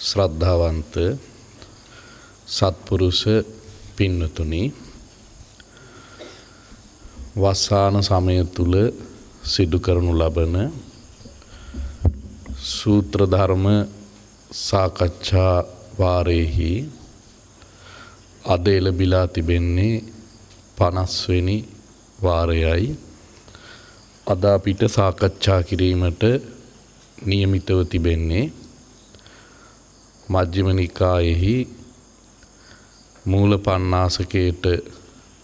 ශ්‍රද්ධාවන්ත සත්පුරුෂ පින්නතුනි, වස්සාන සමය තුල සිදු කරනු ලබන සූත්‍ර ධර්ම සාකච්ඡා වාරයේහි අද එළඹිලා තිබෙන්නේ 50 වෙනි වාරයයි. අද අපිට සාකච්ඡා කිරීමට නියමිතව තිබෙන්නේ මජ්ක්‍ධිම නිකායෙහි මූල පණ්ණාසකයට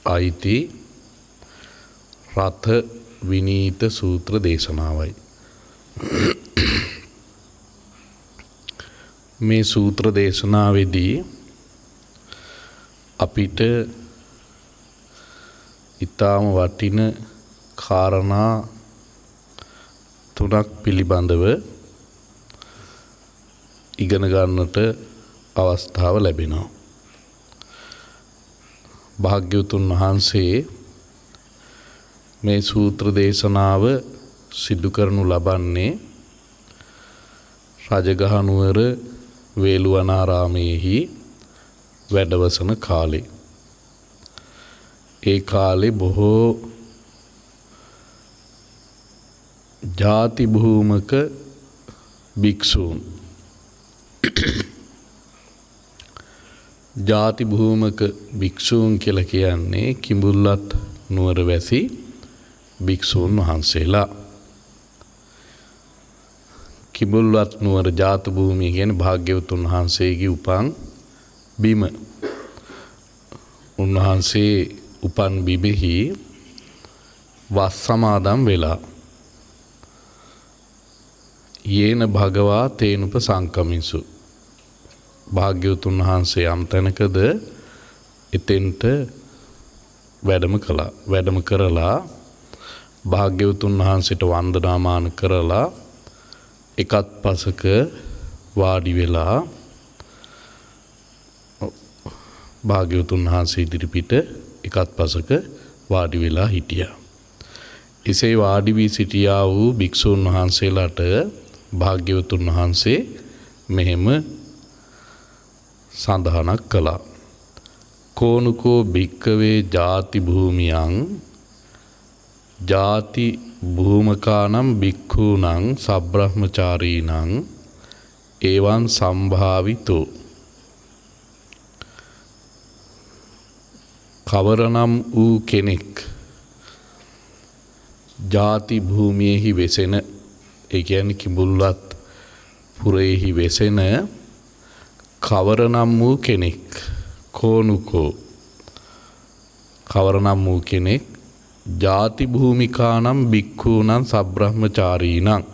අයිති රත විනීත සූත්‍ර දේශනාවයි. මේ සූත්‍ර දේශනාවේදී අපිට ඊටාම වටින කාරණා තුනක් පිළිබඳව ඉගෙන ගන්නට අවස්ථාව ලැබෙනවා. භාග්‍යවතුන් වහන්සේ මේ සූත්‍ර දේශනාව සිදු කරනු ලබන්නේ රජගහනුවර වේළුවනාරාමයේහි වැඩවසන කාලේ. ඒ කාලේ බොහෝ ජාති භූමක භික්ෂූන් ජාති භූමක භික්ෂූන් කියලා කියන්නේ කිඹුල්වත් නුවර වැසි භික්ෂූන් වහන්සේලා. කිඹුල්වත් නුවර ජාති භූමිය කියන්නේ භාග්‍යවතුන් වහන්සේගේ උපන් බිම. උන්වහන්සේ උපන් බිමෙහි වස් සමාදම් වෙලා යේන භගවා තේනුප සංකමිසු. භාග්‍යවතුන් වහන්සේ යම් තැනකද එතෙන්ට වැඩම කරලා භාග්‍යවතුන් වහන්සේට වන්දනාමාන කරලා එකත් පසක වාඩි වෙලා භාග්‍යවතුන් වහන්සේ ඉදිරිපිට එකත් පසක වාඩි වෙලා හිටියා. එසේ වාඩි වී සිටියා වූ භික්ෂූන් වහන්සේලාට භාග්‍යවතුන් වහන්සේ මෙහෙම සඳහනක් කළා. කෝනුකෝ භික්කවේ ජාති භූමියං ජාති භූමකානම් භික්ඛූනං සබ්‍රහ්මචාරීනං එවං සම්භාවිතෝ. කවරනම් වූ කෙනෙක් ජාති භූමියෙහි වෙසෙන, ඒ කියන්නේ කිඹුල්වත් පුරයෙහි වෙසෙන කවරනම් වූ කෙනෙක්, කෝනුකෝ කවරනම් වූ කෙනෙක් ජාති භූමිකානම් භික්ඛූනම් සබ්‍රහ්මචාරීනං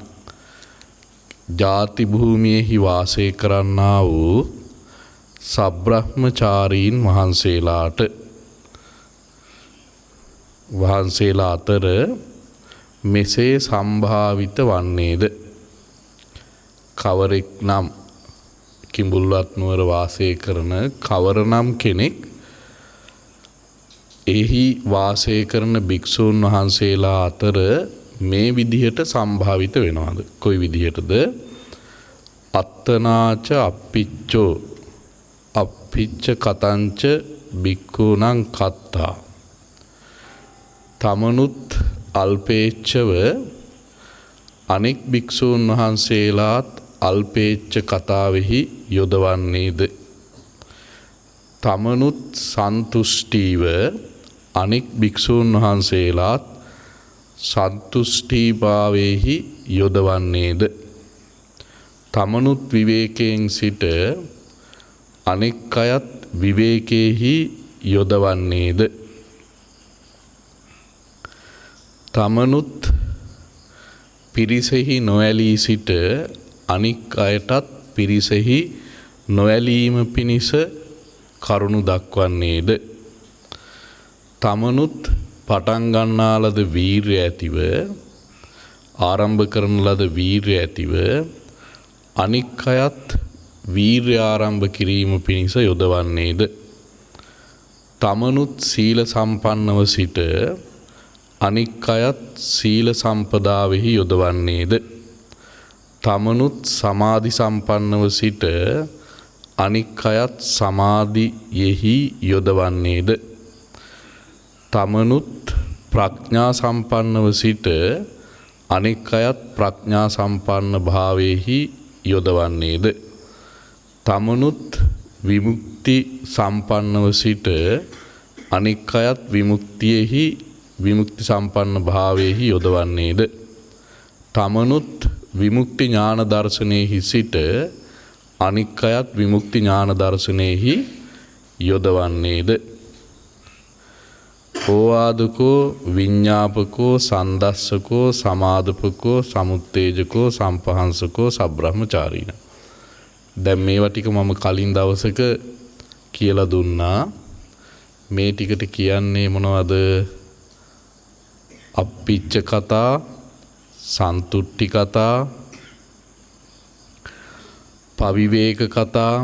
ජාති භූමියෙහි වාසය කරන්නා වූ සබ්‍රහ්මචාරීන් වහන්සේලා අතර මෙසේ සම්භාවිත වන්නේද. කවරෙක් නම් කිඹුල්වත් නුවර වාසය කරන කවරනම් කෙනෙක් එහි වාසය කරන භික්ෂූන් වහන්සේලා අතර මේ විදිහට සම්භාවිත වෙනවාද? කොයි විදිහටද? අත්තනාච අප්පිච්චෝ අප්පිච්ච කතංච භික්ඛූනං කත්තා. තමනුත් අල්පේච්ඡව අනෙක් භික්ෂූන් වහන්සේලාත් අල්පේච්ඡ කතාවෙහි යොදවන්නේද? තමනුත් සන්තුෂ්ටීව අනෙක් භික්ෂූන් වහන්සේලාත් සන්තුෂ්ටීභාවයෙහි යොදවන්නේද? තමනුත් විවේකයෙන් සිට අනෙක් අයත් විවේකයෙහි යොදවන්නේද? තමනුත් පිරිසෙහි නොඇලී සිට අනික් අයටත් පිරිසෙහි නොඇලීම පිණිස කරුණු දක්වන්නේද? තමනුත් පටන් ගන්නා ලද වීර්ය ඇතිව, ආරම්භ කරන ලද වීර්ය ඇතිව අනික් අයත් වීර්ය ආරම්භ කිරීම පිණිස යොදවන්නේද? තමනුත් සීල සම්පන්නව සිට අනික් අයත් සීල සම්පදාවෙහි යොදවන්නේද? තමනුත් සමාධි සම්පන්නව සිට අනික් අයත් සමාධියෙහි යොදවන්නේද? තමනුත් ප්‍රඥා සම්පන්නව සිට අනික් අයත් ප්‍රඥා සම්පන්න භාවයෙහි යොදවන්නේද? තමනුත් විමුක්ති සම්පන්නව සිට අනික් අයත් විමුක්තියෙහි විමුක්ති සම්පන්න භාවයෙහි යොදවන්නේද? තමනුත් විමුක්ති ඥාන දර්ශනයෙහි සිට අනික් අයත් විමුක්ති ඥාන දර්ශනයෙහි යොදවන්නේද? ඕවාදකෝ විඤ්ඤාපකෝ සන්දස්සකෝ සමාදපකෝ සමුත්තේජකෝ සම්පහංසකෝ සබ්‍රහ්මචාරීන. දැන් මේවා ටික මම කලින් දවසක කියලා දුන්නා. මේ ටිකට කියන්නේ මොනවද? අප්පිච්ච කතා, සන්තුට්ටි කතා, පවිවේක කතා,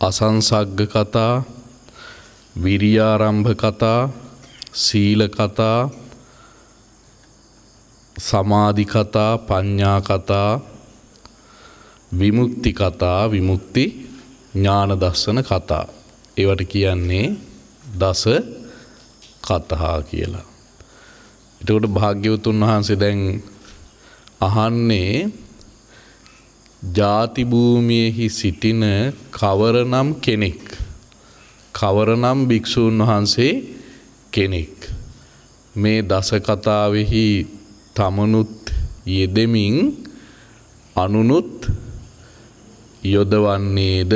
අසංසග්ග කතා, විරියාරම්භ කතා, සීල කතා, සමාධි කතා, පඤ්ඤා කතා, විමුක්ති කතා, විමුක්ති ඥාන දර්ශන කතා. ඒවට කියන්නේ දස කතා කියලා. එතකොට භාග්‍යවතුන් වහන්සේ දැන් අහන්නේ ජාති භූමියෙහි සිටින කවරනම් කෙනෙක්, කවරනම් භික්ෂූන් වහන්සේ කෙනෙක් මේ දස කතාවෙහි තමනුත් යෙදෙමින් අනුනුත් යොදවන්නේද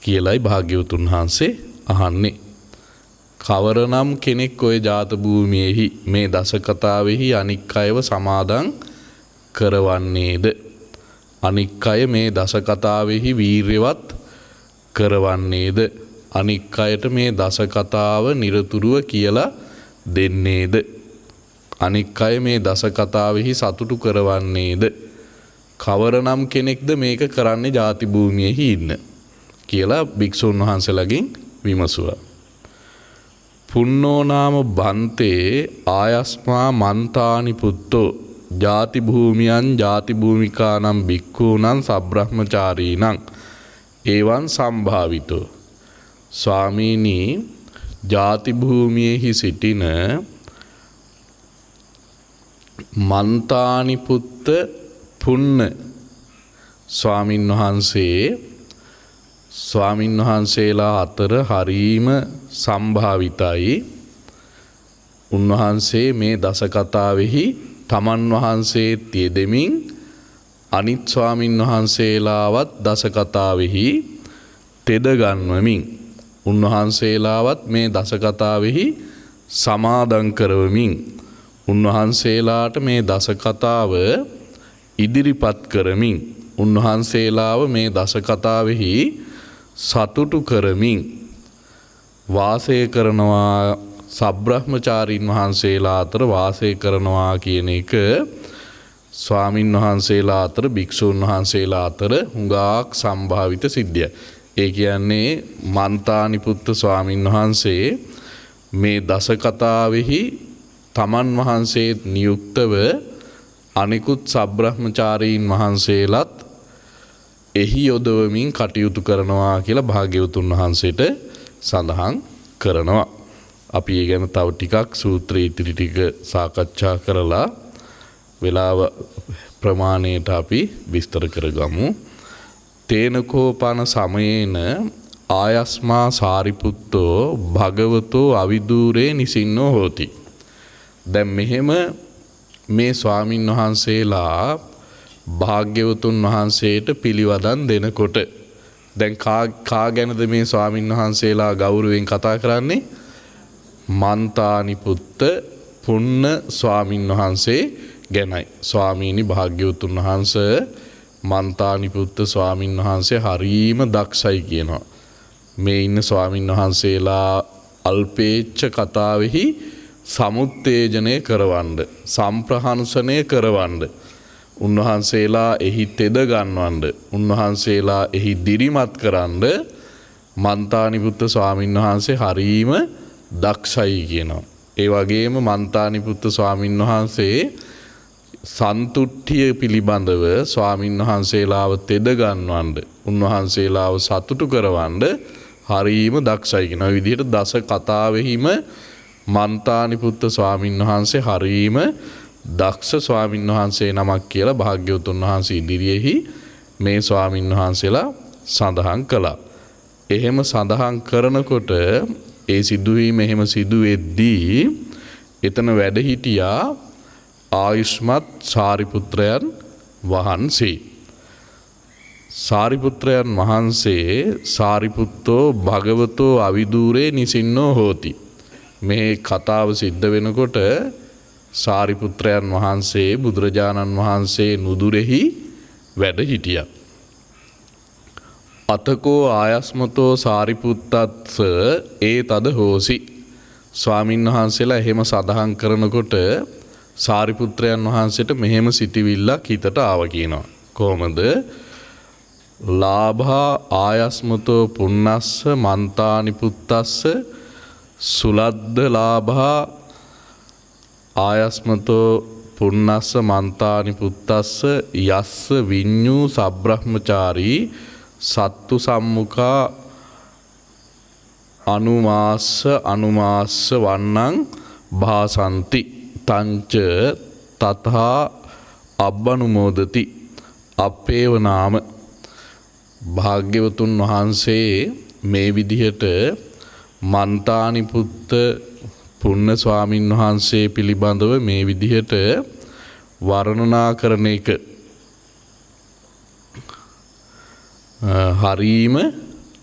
කියලයි භාග්‍යවතුන් වහන්සේ අහන්නේ. කවරනම් කෙනෙක් ඔය ජාත භූමියෙහි මේ දස කතාවෙහි අනික් අයව සමාදන් කරවන්නේද? අනික් අය මේ දස කතාවෙහි වීර්යවත් කරවන්නේද? අනික් අයට මේ දස කතාව නිරතුරුව කියලා දෙන්නේද? අනික් අය මේ දස කතාවෙහි සතුටු කරවන්නේද? කවරනම් කෙනෙක්ද මේක කරන්නේ ජාති භූමියෙහි ඉන්න කියලා භික්ෂුන් වහන්සේලාගෙන් විමසුවා. පුන්නෝ නාම බන්තේ ආයස්මා මන්තානි පුත්තෝ ජාති භූමියන් ජාති භූමිකානම් භික්ඛූනම් සබ්‍රහ්මචාරීනම් එවං සම්භාවිතෝ. ස්වාමීනි, ජාති භූමියෙහි සිටින මන්තානි පුත්ත පුන්න ස්වාමින් වහන්සේලා අතර හරීම සම්භාවිතයි. උන්වහන්සේ මේ දස කතාවෙහි තමන් වහන්සේ යෙදෙමින් අනිත් ස්වාමින් වහන්සේලාවත් දස කතාවෙහි තෙද ගන්වමින් උන්වහන්සේලාවත් මේ දස කතාවෙහි සමාදන් කරවමින් උන්වහන්සේලාට මේ දස කතාව ඉදිරිපත් කරමින් උන්වහන්සේලාව මේ දස කතාවෙහි සතුටු කරමින් වාසය කරනවා. සබ්‍රහ්මචාරීන් වහන්සේලා අතර වාසය කරනවා කියන එක ස්වාමින් වහන්සේලා අතර භික්ෂුන් වහන්සේලා අතර හුඟක් සම්භාවිත සිද්ධියක්. ඒ කියන්නේ මන්තානිපුත්ත ස්වාමින් වහන්සේ මේ දස කතාවෙහි තමන් වහන්සේ නියුක්තව අනිකුත් සබ්‍රහ්මචාරීන් වහන්සේලාත් එහි යොදවමින් කටයුතු කරනවා කියලා භාග්‍යවතුන් වහන්සේට සඳහන් කරනවා. අපි ඒ ගැන තව ටිකක් සූත්‍රයේ ඉතිරි ටික සාකච්ඡා කරලා වේලාව ප්‍රමාණයට අපි විස්තර කරගමු. තේනකෝපන සමයේන ආයස්මා සාරිපුත්තෝ භගවතෝ අවිදූරේ නිසින්නෝ හෝති. දැන් මෙහෙම මේ ස්වාමින් වහන්සේලා භාග්‍යවතුන් වහන්සේට පිළිවදන් දෙනකොට දැන් කා ගැනද මේ ස්වාමින් වහන්සේලා ගෞරවයෙන් කතා කරන්නේ? මන්තානිපුත්ත පුන්න ස්වාමින් වහන්සේ ගැනයි. ස්වාමීනි භාග්‍යවතුන් වහන්සේ මන්තානිපුත්ත ස්වාමින් වහන්සේ හරීම දක්ෂයි කියනවා. මේ ඉන්න ස්වාමින් වහන්සේලා අල්පේච්ඡ කතාවෙහි සමුත්තේජනය කරවන්න, සම්ප්‍රහංසනය කරවන්න, උන්වහන්සේලා එහි තෙද ගන්වන්න, උන්වහන්සේලා එහි දිරිමත් කරන්න මන්තානිපුත්ත ස්වාමින් වහන්සේ හරීම දක්ෂයි කියනවා. ඒ වගේම මන්තානිපුත්ත ස්වාමින් වහන්සේ සන්තුට්ඨිය පිළිබඳව ස්වාමින් වහන්සේලාව තෙද ගන්නවන්න උන්වහන්සේලාව සතුටු කරවන්න හරීම දක්ෂයි කියන විදිහට දස කතාවෙහිම මන්තානිපුත්ත ස්වාමින් වහන්සේ හරීම දක්ෂ ස්වාමින් වහන්සේ නමක් කියලා භාග්‍යවතුන් වහන්සේ ඉදිරියේහි මේ ස්වාමින් වහන්සේලා සඳහන් කළා. එහෙම සඳහන් කරනකොට ඒ සිදුවීම එහෙම සිදු වෙද්දී එතන වැඩ හිටියා ආයුෂ්මත් සාරිපුත්‍රයන් වහන්සේ. සාරිපුත්‍රයන් වහන්සේ සාරිපුත්තෝ භගවතෝ අවිදූරේ නිසින්නෝ හෝති. මේ කතාව සිද්ධ වෙනකොට සාරිපුත්‍රයන් වහන්සේ බුදුරජාණන් වහන්සේ නුදුරෙහි වැඩ හිටියා. අතකෝ ආයස්මතෝ සාරිපුත්තත්ස ඒ තද හෝසි. ස්වාමින් වහන්සේලා එහෙම සඳහන් කරනකොට සාරිපුත්‍රයන් වහන්සේට මෙහෙම සිටිවිල්ලක් හිතට ආවා කියනවා. කොහොමද? ලාභා ආයස්මතෝ පුන්නස්ස මන්තානිපුත්තස්ස සුලද්ද ලාභා ආයස්මතෝ පුන්නස්ස මන්තානිපුත්තස්ස යස්ස විඤ්ඤූ සබ්‍රහ්මචාරී සත්තු සම්මුඛා අනුමාස්ස වන්නං භාසන්ති තංච තථා අබ්බනුමෝදති අපේව නාම. භාග්‍යවතුන් වහන්සේ මේ විදිහට මන්තානිපුත්ත පුන්න ස්වාමින් වහන්සේ පිළිබඳව මේ විදිහට වර්ණනා කරන එක හරීම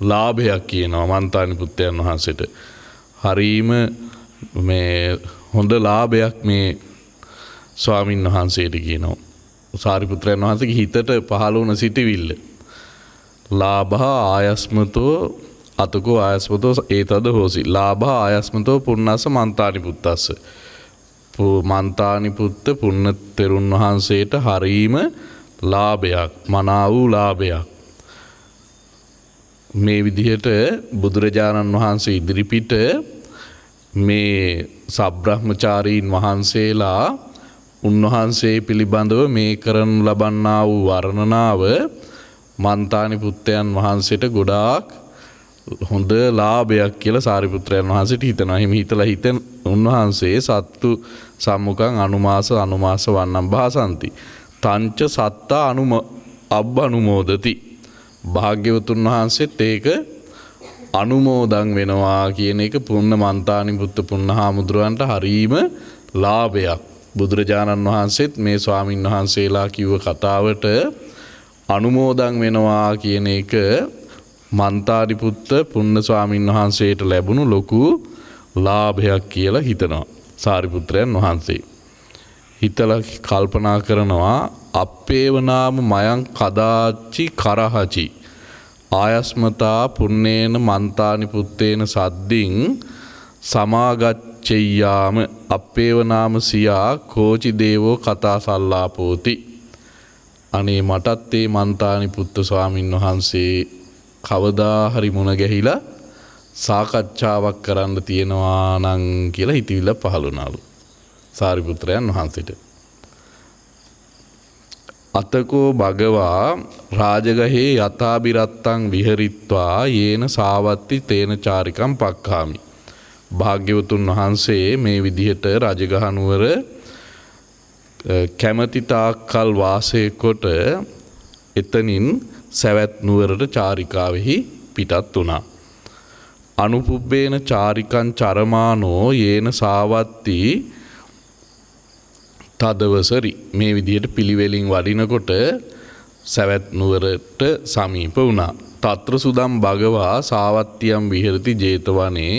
ලාභයක් කියනවා මන්තානිපුත්තයන් වහන්සේට. හරීම මේ හොඳ ලාභයක් මේ ස්වාමින් වහන්සේට කියනවා. සාරිපුත්‍රයන් වහන්සේගේ හිතට පහළ වුණ සිටිවිල්ල. ලාභා ආයස්මතෝ අතකෝ ආයස්මතෝ ඒතද හෝසි. ලාභා ආයස්මතෝ පුන්නස්ස මන්තානිපුත්තස්ස. මන්තානිපුත්ත පුන්න තෙරුන් වහන්සේට හරීම ලාභයක්, මනා වූ ලාභයක්. මේ විදිහට බුදුරජාණන් වහන්සේ ඉදිරිපිට මේ සබ්‍රහ්මචාරීන් වහන්සේලා උන්වහන්සේ පිළිබඳව මේ කරනු ලබන්නා වූ වර්ණනාව මන්තානිපුත්තයන් වහන්සේට ගොඩාක් හොඳ ලාභයක් කියලා සාරිපුත්‍රයන් වහන්සේට හිතනවා. එහෙම හිතලා උන්වහන්සේ සත්තු සම්මුඛං අනුමාස වන්නම් භාසන්ති. තංච සත්තා අබ්බනුමෝදති. භාග්‍යවතුන් වහන්සේත් ඒක අනුමෝදන් වෙනවා කියන එක පුන්න මන්තානිපුත්ත පුන්නහාමුදුරන්ට හරීම ලාභයක්. බුදුරජාණන් වහන්සේත් මේ ස්වාමින් වහන්සේලා කිව්ව කතාවට අනුමෝදන් වෙනවා කියන එක මන්තානිපුත්ත පුන්න ස්වාමින් වහන්සේට ලැබුණු ලොකු ලාභයක් කියලා හිතනවා සාරිපුත්‍රයන් වහන්සේ. හිතලා කල්පනා කරනවා අපේව නාම මයං කදාචි කරහචි ආයස්මතා පුන්නේන මන්තානිපුත්තේන සද්දින් සමාගච්ඡෙය්‍යාම අපේව නාම සියා කෝචි දේවෝ කතා සල්ලාපෝති. අනේ මටත් ඒ මන්තානිපුත්ත ස්වාමින් වහන්සේ කවදා හරි මුණ ගැහිලා සාකච්ඡාවක් කරන්න තියෙනවා නම් කියලා හිතවිල්ල පහළ වුණාලු සාරිපුත්‍රයන් වහන්සේට. අතකෝ භගවා රාජගහේ යථාබිරත්තං විහරිත්වා යේන සාවත්ති තේන චාරිකම් පක්ඛාමි. භාග්‍යවතුන් වහන්සේ මේ විදිහට රජගහ නුවර කැමැති තාක්කල් වාසය කොට එතනින් සවැත් නුවරට චාරිකාවෙහි පිටත් වුණා. අනුපුබ්බේන චාරිකං චරමානෝ යේන සාවත්ති තදවසරි. මේ විදිහට පිළිවෙලින් වඩිනකොට සවැත් නුවරට සමීප වුණා. తත්‍ර සුදම් භගවා සාවත්තියම් විහෙරති 제තවනේ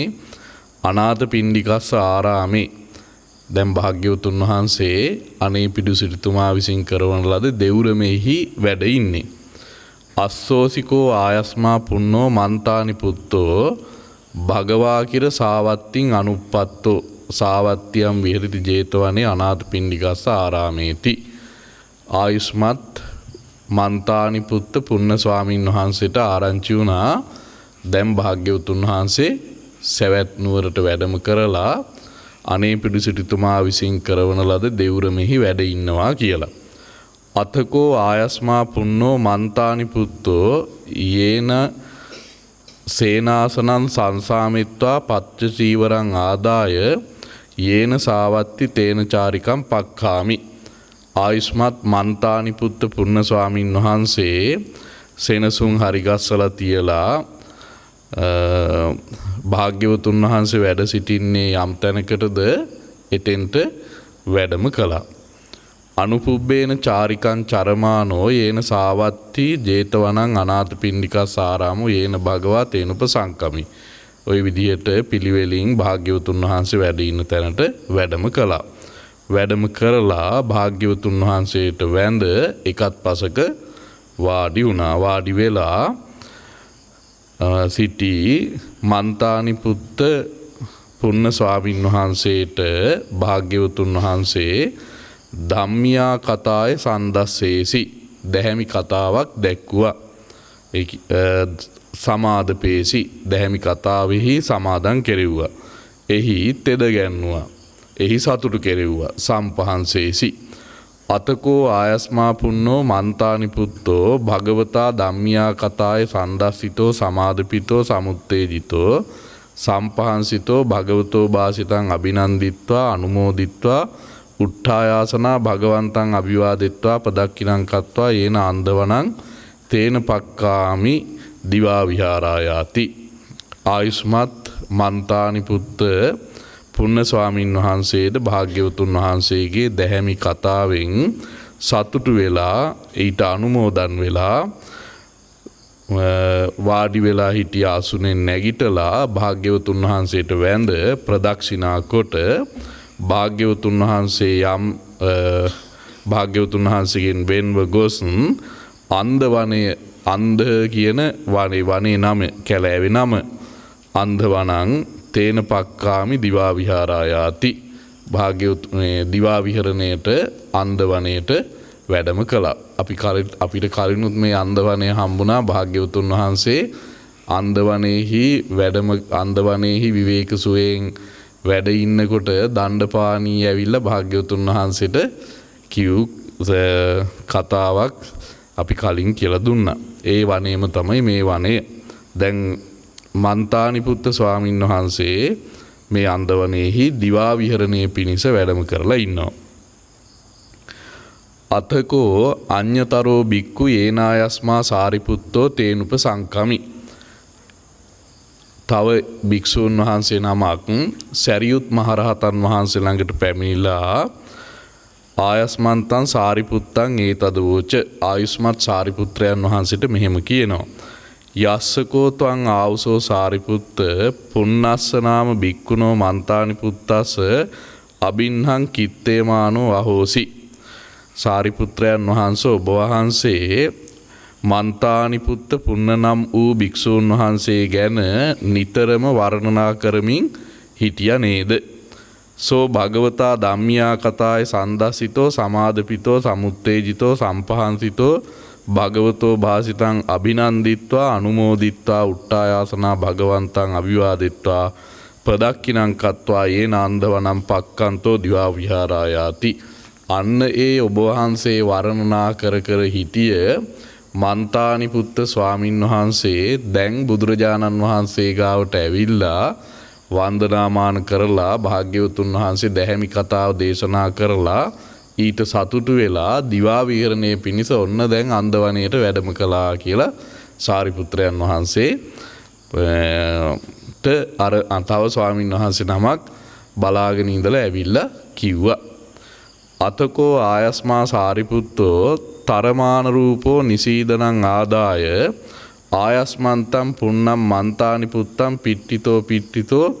අනාථපිණ්ඩිකස්ස ආරාමේ. දැන් භාග්‍යවතුන් වහන්සේ අනේපිඩු සිටුතුමා විසින් කරවන ලද දෙවුරමෙහි වැඩ ඉන්නේ. අස්සෝසිකෝ ආයස්මා පුන්නෝ මන්තානිපුත්තෝ භගවා කිර සාවත්තින් අනුප්පත්තෝ සාවත්තියම් විහෙරති 제තවනේ අනාථපිණ්ඩිකස්ස ආරාමේති. ආයුෂ්මත් මන්තානිපුත්ත පුන්න ස්වාමින් වහන්සේට ආරංචි වුණා දැන් භාග්‍යවතුන් වහන්සේ සවැත් නුවරට වැඩම කරලා අනේ පිළිසිටුතුමා විසින් කරවන ලද දෙවුරමෙහි වැඩ ඉන්නවා කියලා. අතකෝ ආයස්මා පුන්නෝ මන්තානි පුත්තෝ යේන සේනාසනං සංසාමිත්වා පච්ච චීවරං ආදාය යේන සාවත්ති තේන චාරිකම් පක්ඛාමි. ආයුෂ්මත් මන්තානි පුත්ත පුන්න ස්වාමින් වහන්සේ සෙනසුන් හරිගස්සලා තියලා භාග්‍යවතුන් වහන්සේ වැඩ සිටින්නේ යම් තැනකටද එතෙන්ට වැඩම කළා. අනුපුබ්බේන චාරිකං චරමානෝ යේන සාවත්ති ජේතවනං අනාථපිණ්ඩිකස්සාරාමෝ යේන භගවා තේනුපසංකමි. ওই විදිහට පිළිවෙලින් භාග්‍යවතුන් වහන්සේ වැඩ ඉන්න තැනට වැඩම කළා. වැඩම කරලා භාග්‍යවතුන් වහන්සේට වැඳ එකත් පසක වාඩි වුණා. වාඩි වෙලා සිටි මන්තානි පුත්ත පුන්න ස්වාමින් වහන්සේට භාග්‍යවතුන් වහන්සේ ධම්මියා කතාය සන්දස්සේසි දැහැමි කතාවක් දැක්වුවා. සමාදපේසි දැහැමි කතාවෙහි සමාදන් කෙරෙව්වා. එහි තෙද ගැන්නුවා. එහි සතුටු කෙරෙව්වා. සම්පහන්සේසි අතකෝ ආයස්මා පුන්නෝ මන්තානි පුත්තෝ භගවතා ධම්මියා කතාය සන්දස්සිතෝ සමාදපිතෝ සමුත්තේජිතෝ සම්පහන්සිතෝ භගවතෝ භාසිතං අභිනන්දිත්වා අනුමෝදිත්වා උට්ඨායාසනා භගවන්තං අභිවාදෙත්වා පදක්ඛිනං කତ୍වා යේන අන්දවනං තේන පක්කාමි දිවා විහාරායාති. ආයුෂ්මත් මන්තානි පුත්ත පුන්න ස්වාමින් වහන්සේද භාග්‍යවතුන් වහන්සේගේ දැහැමි කතාවෙන් සතුටු වෙලා ඊට අනුමෝදන් වෙලා වාඩි වෙලා හිටිය ආසුනෙන් නැගිටලා භාග්‍යවතුන් වහන්සේට වැඳ ප්‍රදක්ෂිනා කොට භාග්‍යවතුන් වහන්සේ යම් භාග්‍යවතුන් වහන්සේගෙන් වෙන්ව ගොස් අන්ධ වනයේ අන්ධ කියන වනේ නම කැලෑවේ නම අන්ධවනං තේන පක්කාමි දිවා විහාරායාති. භාග්‍යවතුන් දිවා විහරණයට අන්ධවනයට වැඩම කළා. අපිට කලිනුත් මේ අන්ධවනය හම්බුණා. භාග්‍යවතුන් වහන්සේ අන්ධවනයේහි විවේක සුවයෙන් වැඩ ඉන්නකොට දණ්ඩපාණී ඇවිල්ලා භාග්‍යවතුන් වහන්සේට කිව් කතාවක් අපි කලින් කියලා දුන්නා. ඒ වනයේම තමයි මේ වනය. දැන් මන්තානි පුත්ත ස්වාමින් වහන්සේ මේ අන්දවනයේහි දිවා විහරණය පිණිස වැඩම කරලා ඉන්නවා. අතකෝ අඤ්‍යතරෝ බික්කු යේනායස්මා සාරිපුත්තෝ තේනුපසංකමි. තව භික්ෂූන් වහන්සේ නමක් සැරියුත් මහරහතන් වහන්සේ ළඟට පැමිණිලා ආයස්මන්තං සාරිපුත්තං ඒතදවෝච ආයුෂ්මත් සාරිපුත්‍රයන් වහන්සේට මෙහෙම කියනවා. යස්සකෝ ත්වං ආවුසෝ සාරිපුත්ත පුන්නස්ස නාම භික්ඛුනෝ මන්තානි පුත්තස්ස අබින්හං කිත්තේමානෝ අහෝසි. සාරිපුත්‍රයන් වහන්සේ ඔබ වහන්සේ මන්තානි පුත්ත පුන්න නම් වූ භික්ෂූන් වහන්සේ ගැන නිතරම වර්ණනා කරමින් හිටියා නේද? සෝ භගවතා ධම්මියා කතාය සන්දස්සිතෝ සමාදපිතෝ සමුත්තේජිතෝ සම්පහන්සිතෝ භගවතෝ භාසිතං අභිනන්දිත්වා අනුමෝදිත්වා උට්ඨායාසනා භගවන්තං අභිවාදෙත්වා පදක්ඛිනං කତ୍වා යේන අන්දවනම් පක්ඛන්තෝ දිවා විහාරායාති. අන්න ඒ ඔබ වහන්සේ වර්ණනා කර හිටිය මන්තානි පුත්ත ස්වාමින් වහන්සේ දැන් බුදුරජාණන් වහන්සේ ගාවට ඇවිල්ලා වන්දනාමාන කරලා භාග්‍යවතුන් වහන්සේ දැහැමි කතාව දේශනා කරලා ඊට සතුටු වෙලා දිවා විහරණය පිණිස ඔන්න දැන් අන්දවනයට වැඩම කළා කියලා සාරිපුත්‍රයන් වහන්සේ අර තව ස්වාමින් වහන්සේ නමක් බලාගෙන ඉඳලා ඇවිල්ලා කිව්වා. අතකෝ ආයස්මා සාරිපුත්තෝ තරමාන රූපෝ නිසීදනං ආදාය ආයස්මන්තම් පුන්නම් මන්තානි පුත්තම් පිට්ටිතෝ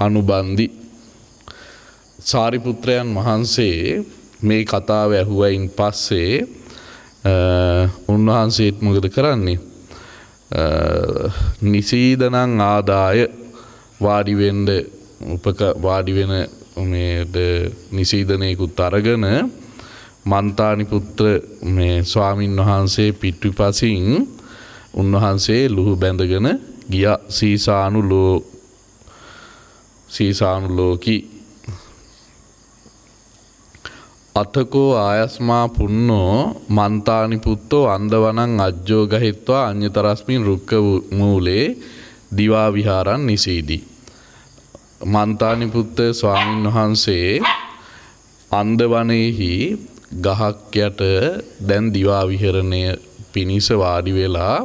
අනුබන්දි. සාරිපුත්‍රයන් වහන්සේ මේ කතාව ඇහුවයින් පස්සේ උන්වහන්සේත් මොකද කරන්නේ? නිසීදනං ආදාය වාඩි වෙන නිසීදනයකුත් අරගෙන මන්තානි පුත්‍ර මේ ස්වාමින් වහන්සේ පිටුපසින් උන්වහන්සේ ලුහු බැඳගෙන ගිය සීසානුලෝකි අතකෝ ආයස්මා පුන්නෝ මන්තානි පුත්තෝ අන්දවනං අජ්ජෝ ගහිත්වා අඤ්‍යතරස්මින් රුක්ක මූලේ දිවා විහාරන් නිසීදී. මන්තානි පුත්ත ස්වාමීන් වහන්සේ අන්දවනේහි ගහක් යට දැන් දිවා විහරණය පිණිස වාඩි වෙලා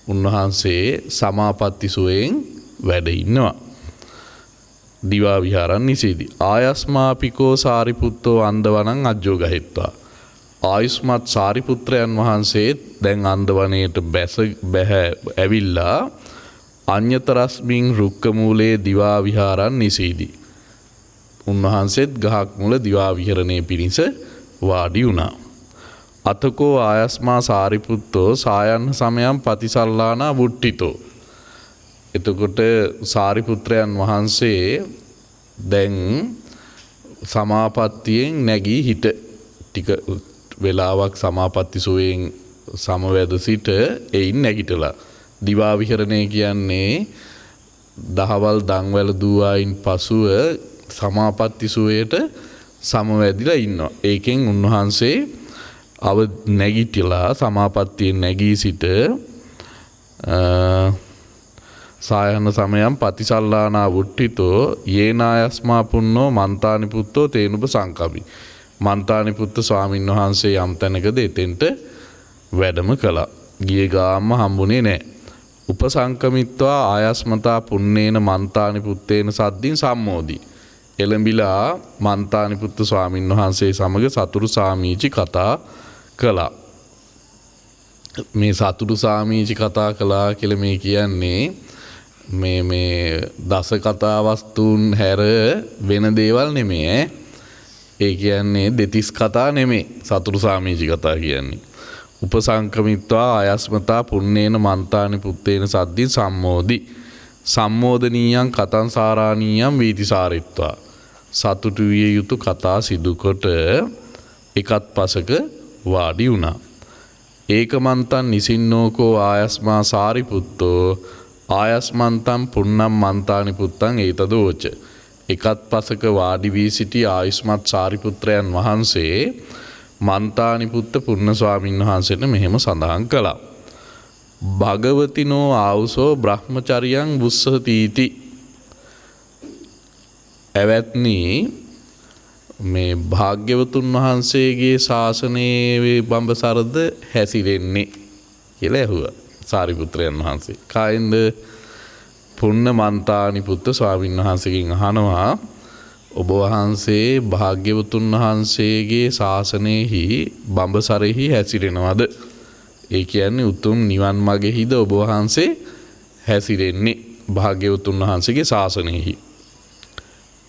උන්වහන්සේ සමාපatti සුවයෙන් වැඩ ඉන්නවා. දිවා විහාරන් නිසීදී. ආයස්මාපිකෝ සාරිපුත්තෝ අන්දවනං අජ්ජෝ ගහිත්වා. ආයුෂ්මත් සාරිපුත්‍රයන් වහන්සේ දැන් අන්දවනේට ඇවිල්ලා අඤ්‍යතරස්මින් රුක්ක මූලේ දිවා විහාරන් නිසීදී. උන්වහන්සේත් ගහක් මුල දිවා විහරණය පිණිස වාඩි වුණා. අතකෝ ආයස්මා සාරිපුත්තෝ සායන්න සමයම් පතිසල්ලානා වුට්ටිතෝ. එතකොට සාරිපුත්‍රයන් වහන්සේ දැන් සමාපත්තියෙන් නැගී හිට ටික වෙලාවක් සමාපatti සුවයෙන් සමවැද සිට එයින් නැගිටලා. දිවා විහරණය කියන්නේ දහවල් දන්වැල දුවායින් පසුව සමාපatti සුවයට සමවැදිලා ඉන්නවා. ඒකෙන් උන්වහන්සේ නැගිටලා සමාපත්තියෙන් නැගී සිට සායන සමයම් පතිසල්ලානා වුට්ටිතෝ යේනායස්මා පුන්නෝ මන්තානි පුත්තෝ තේනුප සංකපි. මන්තානි පුත්ත ස්වාමීන් වහන්සේ යම් තැනකද එතෙන්ට වැඩම කළා. ගියේ ගාම්ම හම්බුනේ නැහැ. උපසංකමිත්වා ආයස්මතා පුන්නේන මන්තානි පුත්තේන සද්දින් සම්මෝදී. එළඹිලා මන්තානි පුත්ත ස්වාමීන් වහන්සේ සමග සතුරු සාමීචි කතා කළා. මේ සතුරු සාමීචි කතා කළා කියලා මේ කියන්නේ මේ දස කතා වස්තුන් හැර වෙන දේවල් නෙමෙයි. ඒ කියන්නේ දෙතිස් කතා නෙමෙයි සතුරු සාමීචි කතා කියන්නේ. උපසංකමිත්වා ආයස්මතා පුන්නේන මන්තානි පුත්තේන සද්දින් සම්මෝදි. සම්මෝදනීයං කතං සාරාණීයං වීතිසාරිත්වා. සතුටු විය යුතු කතා සිදු කොට එකත් පසක වාඩි වුණා. ඒකමන්තං නිසින්නෝකෝ ආයස්මා සාරිපුත්තෝ ආයස්මන්තං පුන්නම් මන්තානි පුත්තං ඒතදෝච. එකත් පසක වාඩි වී සිටි ආයුෂ්මත් සාරිපුත්‍රයන් වහන්සේ මන්තානි පුත්ත පුන්න ස්වාමීන් වහන්සේට මෙහෙම සඳහන් කළා. භගවතිනෝ ආවුසෝ බ්‍රහ්මචරියං වුස්සතිති. ඇවැත්නි මේ භාග්‍යවතුන් වහන්සේගේ ශාසනයේ බඹසරද හැසිරෙන්නේ කියලා ඇහුවා සාරිපුත්‍රයන් වහන්සේ. කායින්ද? පුන්න මන්තානි පුත්ත ස්වාමීන් වහන්සේගෙන් අහනවා ඔබ වහන්සේ භාග්‍යවතුන් වහන්සේගේ ශාසනයෙහි බඹසරෙහි හැසිරෙනවද? ඒ කියන්නේ උතුම් නිවන් මාගෙහිද ඔබ වහන්සේ හැසිරෙන්නේ භාග්‍යවතුන් වහන්සේගේ ශාසනයෙහි.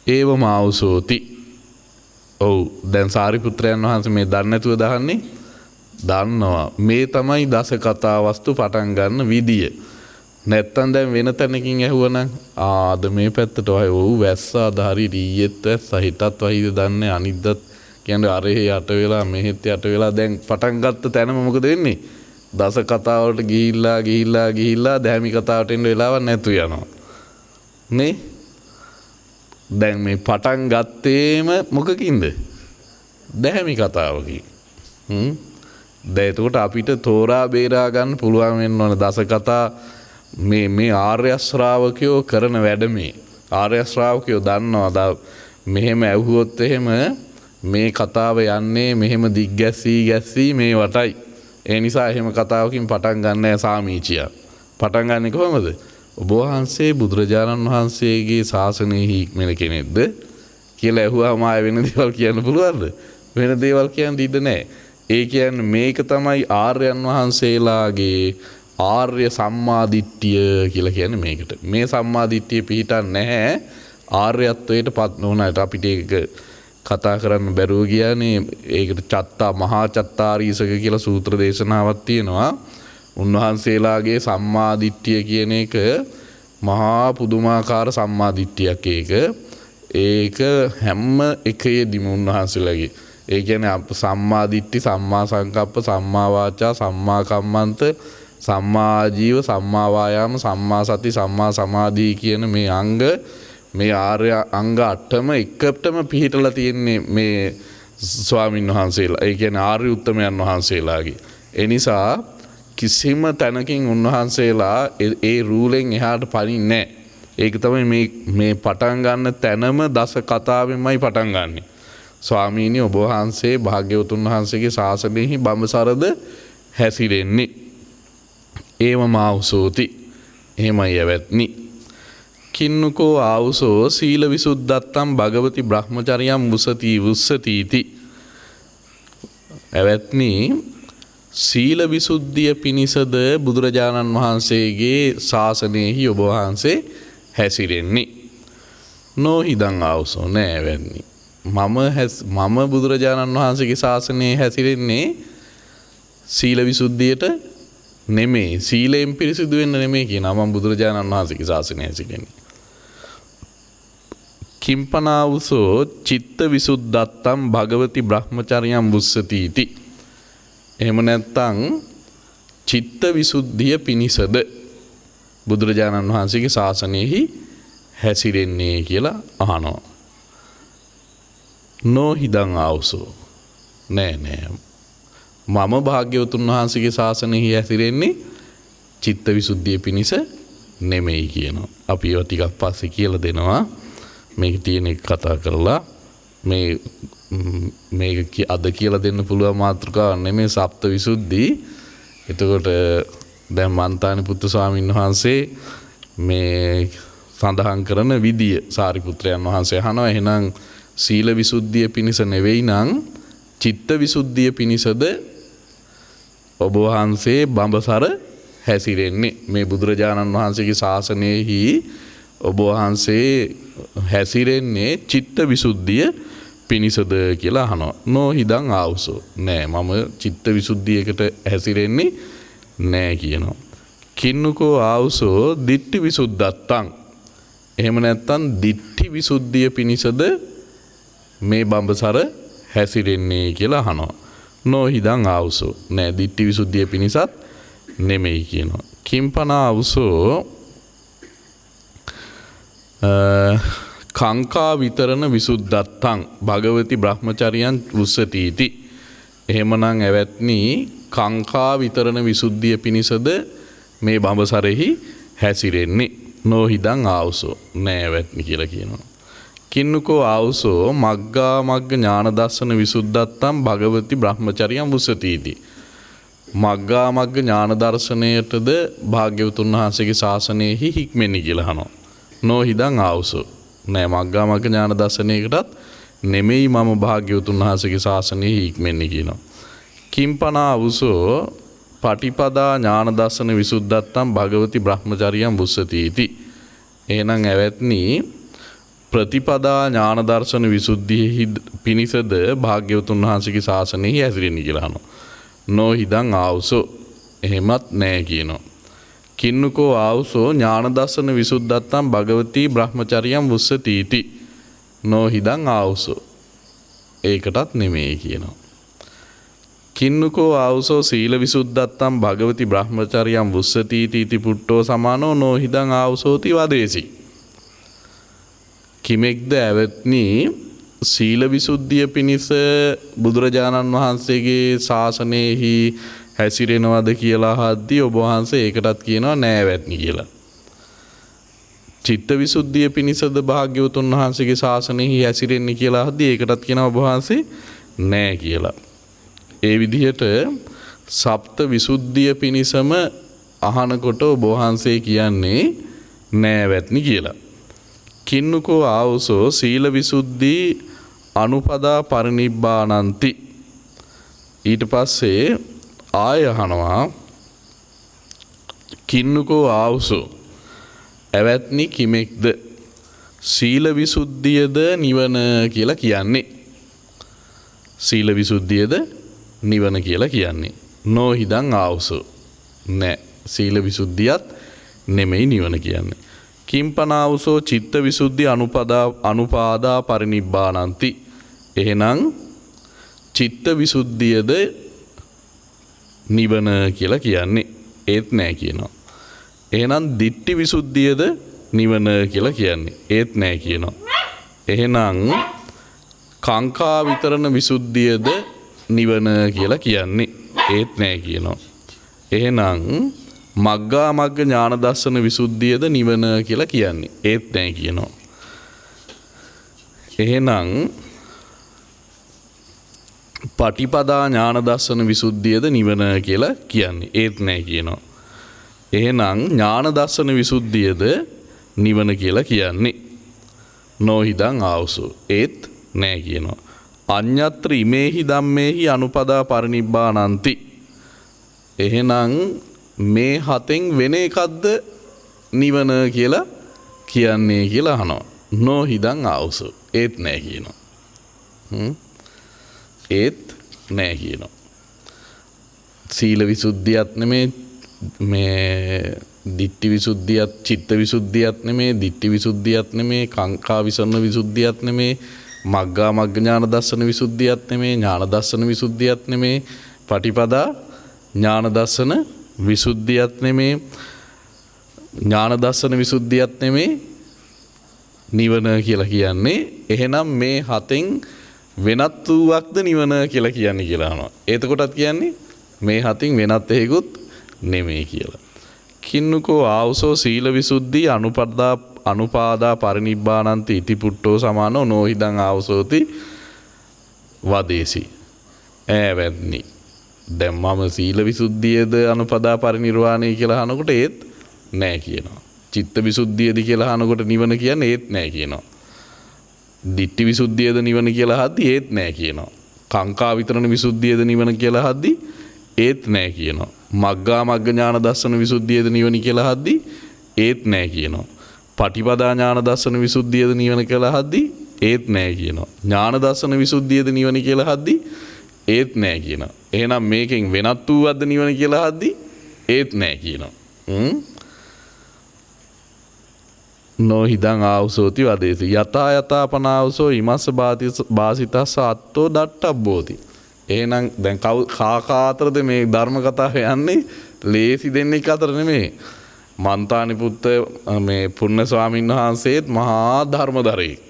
ඒව මාවසෝති. ඔව් දැන් සාරිපුත්‍රයන් වහන්සේ මේ දන්නේ නැතුව දහන්නේ? දන්නවා. මේ තමයි දස කතා වස්තු පටන් ගන්න විදිය. නැත්තම් දැන් වෙන තැනකින් ඇහුවනම් ආද මේ පැත්තට වයි ඔව් වැස්සා ධාරි ඊයේත් වැස්සා හිතත් වයිද දන්නේ අනිද්දත් කියන්නේ අරෙහි යට වෙලා මෙහෙත් යට වෙලා දැන් පටන් ගත්ත තැනම මොකද වෙන්නේ? දස කතා වලට ගිහිල්ලා දැහැමි කතාවට එන්න වෙලාවක් නැතු යනවා. නේ? දැන් මේ පටන් ගත්තේම මොකකින්ද? දැහැමි කතාවකින්. දැන් එතකොට අපිට තෝරා බේරා ගන්න පුළුවන් වෙන්න ඕන දස කතා මේ ආර්ය ශ්‍රාවකයෝ කරන වැඩ මේ. ආර්ය ශ්‍රාවකයෝ දන්නවා මෙහෙම ඇහුවොත් එහෙම මේ කතාව යන්නේ මෙහෙම දිග්ගැස්සී මේ වටයි. ඒ නිසා එහෙම කතාවකින් පටන් ගන්න නැහැ සාමීචියා. පටන් ගන්නේ කොහමද? ඔබ වහන්සේ බුදුරජාණන් වහන්සේගේ ශාසනයෙහි ඉක්මන කෙනෙක්ද කියලා ඇහුවාම ආය වෙන දේවල් කියන්න පුළුවන්ද? වෙන දේවල් කියන්න ඉඩ නැහැ. ඒ කියන්නේ මේක තමයි ආර්යයන් වහන්සේලාගේ ආර්ය සම්මාදිට්ඨිය කියලා කියන්නේ මේකට. මේ සම්මාදිට්ඨිය පිහිටන්නේ නැහැ ආර්යත්වයට පත් නොවනට. අපිට ඒක කතා කරන්න බැරුව ගියානේ. ඒකට මහා චත්තාරීසක කියලා සූත්‍ර දේශනාවක් තියෙනවා. උන්වහන්සේලාගේ සම්මාදිට්ඨිය කියන එක මහා පුදුමාකාර සම්මාදිට්ඨියක්. ඒක හැම එකේදීම උන්වහන්සේලාගේ ඒ කියන්නේ සම්මාදිට්ඨි, සම්මා සංකප්ප, සම්මා වාචා, සම්මා කම්මන්ත සම්මා ආජීව, සම්මා වායාම, සම්මා සති, සම්මා සමාධි කියන මේ අංග, මේ ආර්ය අංග 8ම එකටම පිහිටලා තියෙන්නේ මේ ස්වාමින් වහන්සේලා. ඒ කියන්නේ ආර්ය උත්තමයන් වහන්සේලාගේ. ඒ නිසා කිසිම තැනකින් උන්වහන්සේලා ඒ රූලෙන් එහාට පනින්නේ නැහැ. ඒක තමයි මේ පටන් ගන්න තැනම දස කතාවෙන්මයි පටන් ගන්නෙ. ස්වාමීනි ඔබ වහන්සේ භාග්‍යවතුන් වහන්සේගේ ශාසනයෙහි බඹසරද හැසිරෙන්නේ. ඒව මාවසෝති. එහෙමයි ඇවැත්නි. කින්නකෝ ආවුසෝ සීල විසුද්ධත්තම් භගවති බ්‍රහ්මචර්යම් වුස්සතිති. ඇවැත්නි සීල විසුද්ධිය පිණිසද බුදුරජාණන් වහන්සේගේ ශාසනයෙහි ඔබ වහන්සේ හැසිරෙන්නේ. නොහිදං ආවුසෝ නෑ ඇවැත්නි. මම බුදුරජාණන් වහන්සේගේ ශාසනයේ හැසිරෙන්නේ සීල විසුද්ධියට නෙමෙයි. සීලයෙන් පිරිසිදු වෙන්න නෙමෙයි කියනවා. මම බුදුරජාණන් වහන්සේගේ ශාසනයේ හැසිරෙන්නේ. කිම්පනාවුසෝ චිත්ත විසුද්ධත්තම් භගවති බ්‍රහ්මචර්යම් වුස්සතිති. එහෙම නැත්නම් චිත්ත විසුද්ධිය පිණිසද බුදුරජාණන් වහන්සේගේ ශාසනයෙහි හැසිරෙන්නේ කියලා අහනවා. නොහිදං ආවුසෝ නෑ මම භාග්‍යවතුන් වහන්සේගේ ශාසනයෙහි හැසිරෙන්නේ චිත්ත විසුද්ධිය පිණිස නෙමෙයි කියනවා. අපි ඒවා ටිකක් පස්සේ කියලා දෙනවා. මේක තියෙන එක කතා කරලා මේක අද කියලා දෙන්න පුළුවන් මාතෘකාවක් නෙමෙයි සප්ත විසුද්ධි. එතකොට දැන් මන්තානි පුත්තු ස්වාමීන් වහන්සේ මේ සඳහන් කරන විදිය සාරිපුත්‍රයන් වහන්සේ අහනවා එහෙනම් සීල විසුද්ධිය පිණිස නෙවෙයි නම් චිත්ත විසුද්ධිය පිණිසද ඔබ වහන්සේ බඹසර හැසිරෙන්නේ. මේ බුදුරජාණන් වහන්සේගේ ශාසනයෙහි ඔබ වහන්සේ හැසිරෙන්නේ චිත්ත විසුද්ධිය පිණිසද කියලා අහනවා. නොහිදං ආවුසෝ නෑ මම චිත්ත විසුද්ධියකට හැසිරෙන්නේ නෑ කියනවා. කින්නකෝ ආවුසෝ දිට්ඨි විසුද්ධත්තං. එහෙම නැත්නම් දිට්ඨි විසුද්ධිය පිණිසද මේ බඹසර හැසිරෙන්නේ කියලා අහනවා. නොහිදං ආවුසෝ නෑ දිට්ඨි විසුද්ධිය පිණිසත් නෙමෙයි කියනවා. කිම්පනා ආවුසෝ කාංකා විතරණ විසුද්ධත්තං භගවති බ්‍රහ්මචර්යං වුස්සතිති. එහෙමනම් ඇවැත්නි කාංකා විතරණ විසුද්ධිය පිණිසද මේ බඹසරෙහි හැසිරෙන්නේ. නොහිදං ආවුසෝ නෑ ඇවැත්නි කියලා කියනවා. කින්නකෝ ආවුසෝ මග්ගා මග්ග ඥාන දර්ශන විසුද්ධත්තම් භගවති බ්‍රහ්මචර්යං වුස්සතිති. මග්ගා මග්ග ඥාන දර්ශනයටද භාග්‍යවතුන් වහන්සේගේ ශාසනයෙහි හික්මෙන්නේ කියලා අහනවා. නොහිදං ආවුසෝ නෑ මග්ගා මග්ග ඥාන දර්ශනයකටත් නෙමෙයි මම භාග්‍යවතුන් වහන්සේගේ ශාසනයෙහි හික්මෙන්නේ කියනවා. කිම්පනා ආවුසෝ පටිපදා ඥාන දර්ශන විසුද්ධත්තම් භගවති බ්‍රහ්මචර්යං වුස්සතිති. එහෙනම් ඇවැත්නි ප්‍රතිපදා ඥාන දර්ශන විසුද්ධියෙහි පිණිසද භාග්‍යවතුන් වහන්සේගේ ශාසනයෙහි හැසිරෙන්නේ කියලා අහනවා. නොහිදං ආවුසෝ එහෙමත් නෑ කියනවා. කින්නකෝ ආවුසෝ ඥාන දර්ශන විසුද්ධත්තම් භගවති බ්‍රහ්මචර්යං වුස්සතිති. නොහිදං ආවුසෝ ඒකටත් නෙමෙයි කියනවා. කින්නකෝ ආවුසෝ සීල විසුද්ධත්තම් භගවති බ්‍රහ්මචර්යං වුස්සතිති ඉති පුට්ටෝ සමානෝ නොහිදං ආවුසෝති වදේසි. කිමෙක්ද ඇවැත්නි සීල විසුද්ධිය පිණිස බුදුරජාණන් වහන්සේගේ ශාසනයෙහි හැසිරෙනවද කියලා අහද්දී ඔබ වහන්සේ ඒකටත් කියනවා නෑ ඇවැත්නි කියලා. චිත්ත විසුද්ධිය පිණිසද භාග්‍යවතුන් වහන්සේගේ ශාසනයෙහි හැසිරෙන්නේ කියලා අහද්දී ඒකටත් කියනවා ඔබ වහන්සේ නෑ කියලා. ඒ විදිහට සප්ත විසුද්ධිය පිණිසම අහනකොට ඔබ වහන්සේ කියන්නේ නෑ ඇවැත්නි කියලා. කින්නකෝ ආවුසෝ සීල විසුද්ධි අනුපදා පරිනිබ්බානන්ති. ඊට පස්සේ ආය අහනවා කින්නකෝ ආවුසෝ ඇවැත්නි කිමෙක්ද සීල විසුද්ධියද නිවන කියලා කියන්නේ. සීල විසුද්ධියද නිවන කියලා කියන්නේ. නොහිදං ආවුසෝ නෑ සීල විසුද්ධියත් නෙමෙයි නිවන කියන්නේ. කිම්පනාවුසෝ චිත්ත විසුද්ධි අනුපාදා පරිනිබ්බානන්ති. එහෙනම් චිත්ත විසුද්ධියද නිවන කියලා කියන්නේ. ඒත් නෑ කියනවා. එහෙනම් දිට්ඨි විසුද්ධියද නිවන කියලා කියන්නේ. ඒත් නෑ කියනවා. එහෙනම් කාංකා විතරණ විසුද්ධියද නිවන කියලා කියන්නේ. ඒත් නෑ කියනවා. එහෙනම් මග්ගා මග්ග ඥාන දර්ශන විසුද්ධියද නිවන කියලා කියන්නේ. ඒත් නෑ කියනවා. එහෙනම් පටිපදා ඥාන දර්ශන විසුද්ධියද නිවන කියලා කියන්නේ. ඒත් නෑ කියනවා. එහෙනම් ඥාන දර්ශන විසුද්ධියද නිවන කියලා කියන්නේ. නොහිදං ආවසෝ. ඒත් නෑ කියනවා. අඤ්ඤත්‍ර ඉමේහි ධම්මේහි අනුපදා පරිනිබ්බානಂತಿ. එහෙනම් මේ හතෙන් වෙන එකක්ද නිවන කියලා කියන්නේ කියලා අහනවා. නොහිදං ආවසෝ. ඒත් නෑ කියනවා. ඒත් නෑ කියනවා. සීල විසුද්ධියත් නෙමේ, මේ දිට්ඨි විසුද්ධියත්, චිත්ත විසුද්ධියත් නෙමේ, දිට්ඨි විසුද්ධියත් නෙමේ, කාංකා විසරණ විසුද්ධියත් නෙමේ, මග්ගා මග්ග ඥාන දර්ශන විසුද්ධියත් නෙමේ, ඥාන දර්ශන විසුද්ධියත් නෙමේ, පටිපදා ඥාන දර්ශන විසුද්ධියත් නෙමේ, ඥාන දර්ශන විසුද්ධියත් නෙමේ නිවන කියලා කියන්නේ. එහෙනම් මේ හතෙන් වෙනත් වූවක්ද නිවන කියලා කියන්නේ කියලා අහනවා. එතකොටත් කියන්නේ මේ හතින් වෙනත් හේකුත් නෙමෙයි කියලා. කින්නකෝ ආවසෝ සීල විසුද්ධි අනුපාදා පරිනිබ්බානಂತಿ ඉති පුට්ටෝ සමානෝ නොහිදං ආවසෝති වදේසි. ඈවැද්නි. දැන් මම සීල විසුද්ධියද අනුපදා පරිනිර්වාණය කියලා අහනකොට ඒත් නෑ කියනවා. චිත්ත විසුද්ධියද කියලා අහනකොට නිවන කියන්නේ ඒත් නෑ කියනවා. දිට්ඨි විසුද්ධියද නිවන කියලා අහද්දි ඒත් නෑ කියනවා. කාංකා විතරණ විසුද්ධියද නිවන කියලා අහද්දි ඒත් නෑ කියනවා. මග්ගා මග්ග ඥාන දර්ශන විසුද්ධියද නිවන කියලා අහද්දි ඒත් නෑ කියනවා. පටිපදා ඥාන දර්ශන විසුද්ධියද නිවන කියලා අහද්දි ඒත් නෑ කියනවා. ඥාන දර්ශන විසුද්ධියද නිවන කියලා අහද්දි ඒත් නෑ කියනවා. එහෙනම් මේකෙන් වෙනත් වූවක්ද නිවන කියලා අහද්දි ඒත් නෑ කියනවා. නොහිදං ආවසෝති වදේසි. යතා යතාපනාවසෝ ඉමස්ස බාසිතස්ස අත්තෝ දට්ටබ්බෝති. එහෙනම් දැන් කාකා අතරද මේ ධර්ම කතාව යන්නේ? ලේසි දෙන්නෙක් අතර නෙමෙයි. මන්තානිපුත්ත මේ පුන්න ස්වාමීන් වහන්සේත් මහා ධර්මදරයෙක්.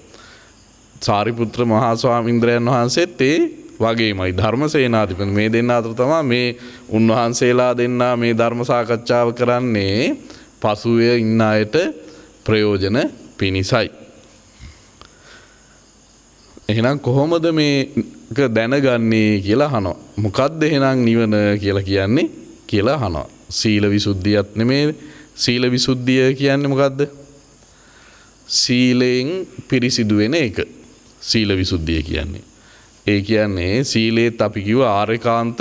සාරිපුත්‍ර මහා ස්වාමීන්ද්‍රයන් වහන්සේත් ඒ වගේමයි ධර්මසේනාධිපති. මේ දෙන්න අතර තමයි මේ උන්වහන්සේලා දෙන්නා මේ ධර්ම සාකච්ඡාව කරන්නේ පසුවේ ඉන්න අයට ප්‍රයෝජන පිණිසයි. එහෙනම් කොහොමද මේක දැනගන්නේ කියලා අහනවා. මොකක්ද එහෙනම් නිවන කියලා කියන්නේ කියලා අහනවා. සීල විසුද්ධියත් නෙමේ. සීල විසුද්ධිය කියන්නේ මොකද්ද? සීලෙන් පිරිසිදු වෙන එක. සීල විසුද්ධිය කියන්නේ. ඒ කියන්නේ සීලේත් අපි කිව්ව ආරේකාන්ත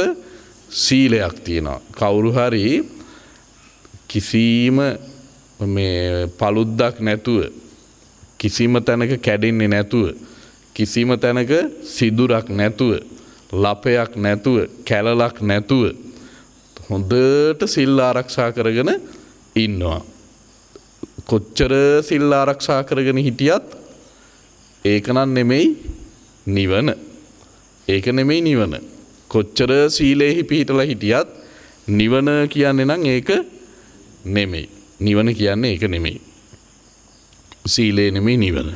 සීලයක් තියෙනවා. කවුරු හරි කිසිම මේ පළුද්දක් නැතුව, කිසිම තැනක කැඩෙන්නේ නැතුව, කිසිම තැනක සිදුරක් නැතුව, ලපයක් නැතුව, කැලලක් නැතුව හොඳට සිල් ආරක්ෂා කරගෙන ඉන්නවා. කොච්චර සිල් ආරක්ෂා කරගෙන හිටියත් ඒක නම් නෙමෙයි නිවන. ඒක නෙමෙයි නිවන. කොච්චර සීලෙහි පිහිටලා හිටියත් නිවන කියන්නේ නම් ඒක නෙමෙයි. නිවන කියන්නේ ඒක නෙමෙයි. සීලේ නෙමෙයි නිවන.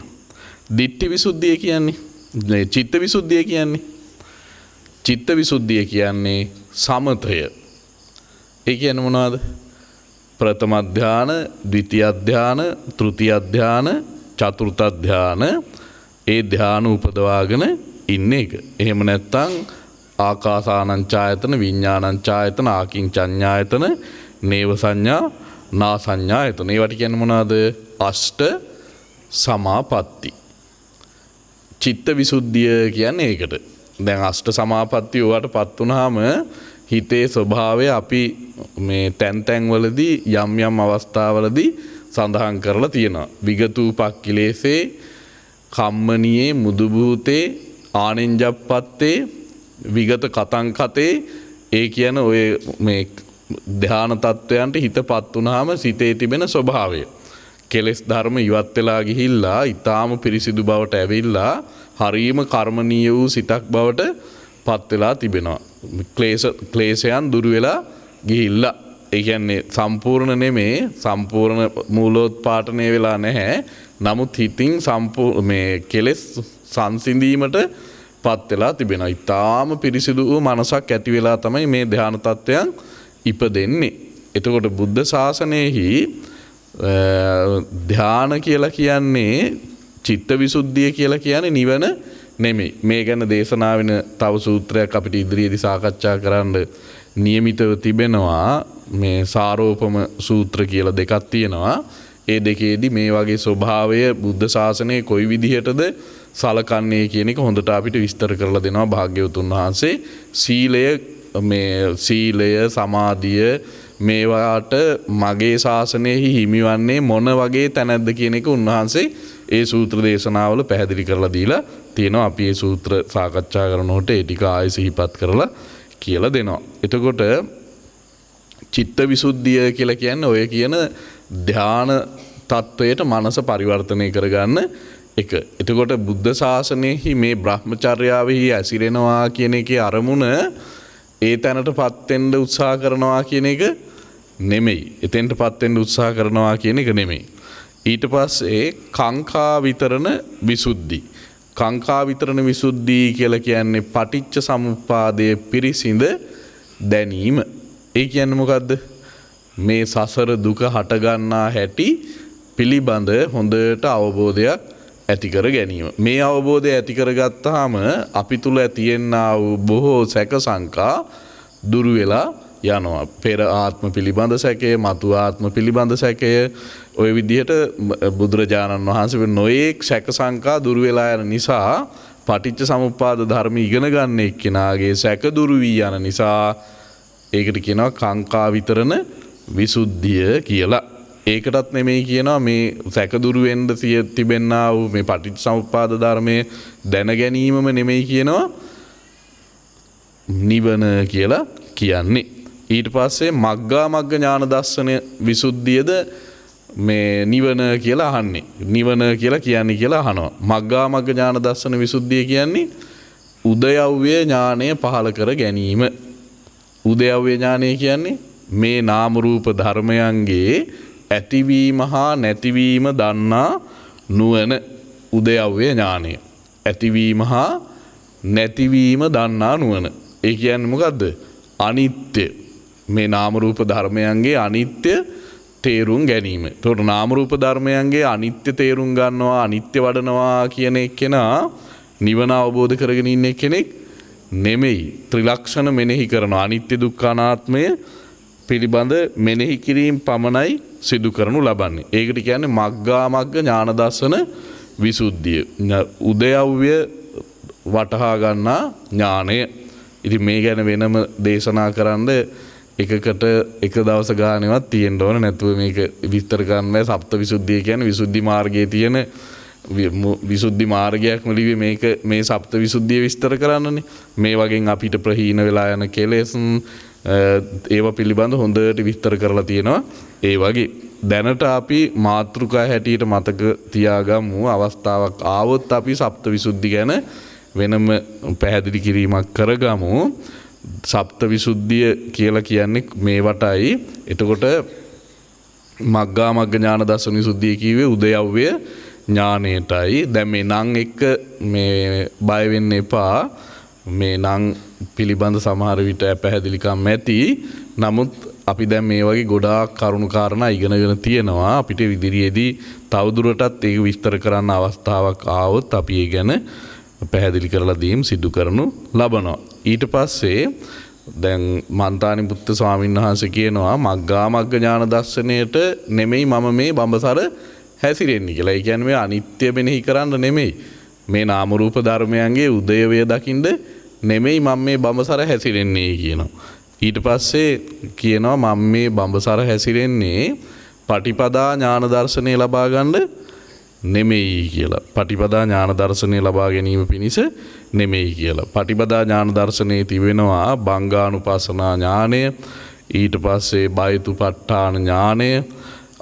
දිට්ඨි විසුද්ධිය කියන්නේ, චිත්ත විසුද්ධිය කියන්නේ. චිත්ත විසුද්ධිය කියන්නේ සමතය. ඒ කියන්නේ මොනවද? ප්‍රථම ධාන, ද්විතිය ධාන, තෘතිය ධාන, චතුර්ථ ධාන. ඒ ධාන උපදවාගෙන ඉන්න එක. එහෙම නැත්නම් ආකාසානං ඡායතන, විඥානං ඡායතන, ආකින්චඤ්ඤායතන, නේව සංඥා, නා සංඥායතන. ඒවට කියන්නේ මොනවද? අෂ්ට සමාපatti. චිත්ත විසුද්ධිය කියන්නේ ඒකට. දැන් අෂ්ට සමාපatti වලටපත් වුනහම හිතේ ස්වභාවය අපි මේ තැන් වලදී යම් යම් අවස්ථාවලදී සඳහන් කරලා තියෙනවා. විගතූපක්ඛිලේසේ, කම්මනියේ, මුදු භූතේ, ආනෙන්ජප්පත්තේ, විගත කතං කතේ. ඒ කියන ඔය මේ ධ්‍යාන තත්වයන්ට හිතපත් වුනහම සිතේ තිබෙන ස්වභාවය. කෙලෙස් ධර්ම ඉවත් වෙලා ගිහිල්ලා ඊටාම පිරිසිදු බවට ඇවිල්ලා හරීම කර්මනීය වූ සිතක් බවට පත් වෙලා තිබෙනවා. ක්ලේශයන් දුරු වෙලා ගිහිල්ලා. ඒ කියන්නේ සම්පූර්ණ නෙමේ සම්පූර්ණ මූලෝත්පාටනය වෙලා නැහැ. නමුත් හිතින් මේ කෙලෙස් සංසිඳීමට පත් වෙලා තිබෙනවා. ඊටාම පිරිසිදු වූ මනසක් ඇති වෙලා තමයි මේ ධ්‍යාන තත්ත්වයන් ඉපදෙන්නේ. එතකොට බුද්ධ ශාසනයෙහි ධ්‍යාන කියලා කියන්නේ චිත්ත විසුද්ධිය කියලා කියන්නේ නිවන නෙමෙයි. මේ ගැන දේශනා වෙන තව සූත්‍රයක් අපිට ඉදිරියේදී සාකච්ඡා කරන්න නියමිතව තිබෙනවා. මේ සාරෝපම සූත්‍ර කියලා දෙකක් තියෙනවා. ඒ දෙකේදී මේ වගේ ස්වභාවය බුද්ධ ශාසනයේ කොයි විදිහටද සලකන්නේ කියන එක හොඳට අපිට විස්තර කරලා දෙනවා භාග්‍යවතුන් වහන්සේ. සීලය සමාධිය මේවාට මගේ ශාසනයෙහි හිමිවන්නේ මොන වගේ තැනක්ද කියන එක උන්වහන්සේ ඒ සූත්‍ර දේශනාවල පැහැදිලි කරලා දීලා තියෙනවා. අපි ඒ සූත්‍ර සාකච්ඡා කරනකොට ඒ ටික ආයෙ සිහිපත් කරලා කියලා දෙනවා. එතකොට චිත්ත විසුද්ධිය කියලා කියන්නේ ඔය කියන ධ්‍යාන තත්වයට මනස පරිවර්තනය කරගන්න එක. එතකොට බුද්ධ ශාසනයෙහි මේ බ්‍රහ්මචර්යාවෙහි ඇසිරෙනවා කියන එකේ අරමුණ ඒ තැනටපත් වෙන්න උත්සාහ කරනවා කියන එක නෙමෙයි. එතෙන්ටපත් වෙන්න උත්සාහ කරනවා කියන එක නෙමෙයි. ඊට පස්සේ කාංකා විතරණ විසුද්ධි. කාංකා විතරණ විසුද්ධි කියලා කියන්නේ පටිච්ච සමුප්පාදයේ පිරිසිඳ දැනීම. ඒ කියන්නේ මොකද්ද? මේ සසර දුක හට ගන්නා හැටි පිළිබඳ හොඳට අවබෝධයක් ඇති කර ගැනීම. මේ අවබෝධය ඇති කරගත්තාම අපි තුල තියෙනා වූ බොහෝ සැක සංකා දුරු වෙලා යනවා. පෙර ආත්ම පිළිබඳ සැකය, මතු ආත්ම පිළිබඳ සැකය, ওই විදිහට බුදුරජාණන් වහන්සේ නොයේක් සැක සංකා දුරු වෙලා යන නිසා පටිච්ච සමුප්පාද ධර්ම ඉගෙන ගන්න එක්කෙනාගේ සැක දුරු වී යන නිසා ඒකට කියනවා කාංකා විතරණ විසුද්ධිය කියලා. ඒකටත් නෙමෙයි කියනවා මේ සැක දුරු වෙන්න තිබෙන්නා වූ මේ පටිච්ච සමුප්පාද ධර්මයේ දැන ගැනීමම නෙමෙයි කියනවා නිවන කියලා කියන්නේ. ඊට පස්සේ මග්ගා මග්ග ඥාන දර්ශන විසුද්ධියද මේ නිවන කියලා අහන්නේ. නිවන කියලා කියන්නේ කියලා අහනවා. මග්ගා මග්ග ඥාන දර්ශන විසුද්ධිය කියන්නේ උදයව්‍ය ඥානය පහළ කර ගැනීම. උදයව්‍ය ඥානය කියන්නේ මේ නාම රූප ධර්මයන්ගේ ඇතිවීම හා නැතිවීම දන්නා නුවණ. උදයව්‍ය ඥානය. ඇතිවීම හා නැතිවීම දන්නා නුවණ. ඒ කියන්නේ මොකද්ද? අනිත්‍ය. මේ නාම රූප ධර්මයන්ගේ අනිත්‍ය තේරුම් ගැනීම. ඒතකොට නාම රූප ධර්මයන්ගේ අනිත්‍ය තේරුම් ගන්නවා, අනිත්‍ය වඩනවා කියන එක්කෙනා නිවන අවබෝධ කරගෙන ඉන්න කෙනෙක් නෙමෙයි. ත්‍රිලක්ෂණ මෙනෙහි කරනවා. අනිත්‍ය දුක්ඛ අනාත්මය පිළිබඳ මෙනෙහි කිරීම පමණයි සිදු කරනු ලබන්නේ. ඒකට කියන්නේ මග්ගා මග්ග ඥාන දර්ශන විසුද්ධිය. උදයව්‍ය වටහා ගන්නා ඥානය. ඉතින් මේ ගැන වෙනම දේශනා කරන්න එකකට එක දවස ගානවත් තියෙන්න ඕන. නැතුව මේක විස්තර කරන්න බෑ. සප්ත විසුද්ධිය කියන්නේ විසුද්ධි මාර්ගයේ තියෙන විසුද්ධි මාර්ගයක්ම ලිව්වේ මේක මේ සප්ත විසුද්ධිය විස්තර කරන්නනේ. මේ වගේ අපිට ප්‍රහීන වෙලා යන කෙලෙස් ඒව පිළිබඳ හොඳට විස්තර කරලා තියෙනවා. ඒ වගේ දැනට අපි මාතෘකා හැටියට මතක තියාගමු. අවස්ථාවක් ආවොත් අපි සප්ත විසුද්ධි ගැන වෙනම පැහැදිලි කිරීමක් කරගමු. සප්ත විසුද්ධිය කියලා කියන්නේ මේවටයි. එතකොට මග්ගා මග්ග ඥාන දර්ශන විසුද්ධිය කියුවේ උදයව්‍ය ඥානයටයි. දැන් මේ නම් එක්ක මේ බය වෙන්න එපා. මේ නම් පිළිබඳ සමහර විට පැහැදිලිකම් ඇති. නමුත් අපි දැන් මේ වගේ ගොඩාක් කරුණු කාරණා ඉගෙනගෙන තියෙනවා. අපිට ඉදිරියේදී තවදුරටත් ඒක විස්තර කරන්න අවස්ථාවක් ආවොත් අපි ඒ ගැන පැහැදිලි කරලා දීම් සිදු කරනු ලබනවා. ඊට පස්සේ දැන් මන්තානි පුත්ත ස්වාමීන් වහන්සේ කියනවා මග්ගා මග්ග ඥාන දර්ශනයට නෙමෙයි මම මේ බඹසර හැසිරෙන්නේ කියලා. ඒ කියන්නේ මේ අනිත්‍ය මෙනෙහි කරන්න නෙමෙයි. මේ නාම රූප ධර්මයන්ගේ උදයවය දකින්න නෙමෙයි මම මේ බඹසර හැසිරෙන්නේ කියනවා. ඊට පස්සේ කියනවා මම මේ බඹසර හැසිරෙන්නේ පටිපදා ඥාන දර්ශනය ලබා ගන්න නෙමෙයි කියලා. පටිපදා ඥාන දර්ශනය ලබා ගැනීම පිණිස නෙමෙයි කියලා. පටිපදා ඥාන දර්ශනයේ තිබෙනවා බංගානුපස්සනා ඥානය, ඊට පස්සේ බයතුපට්ඨාන ඥානය,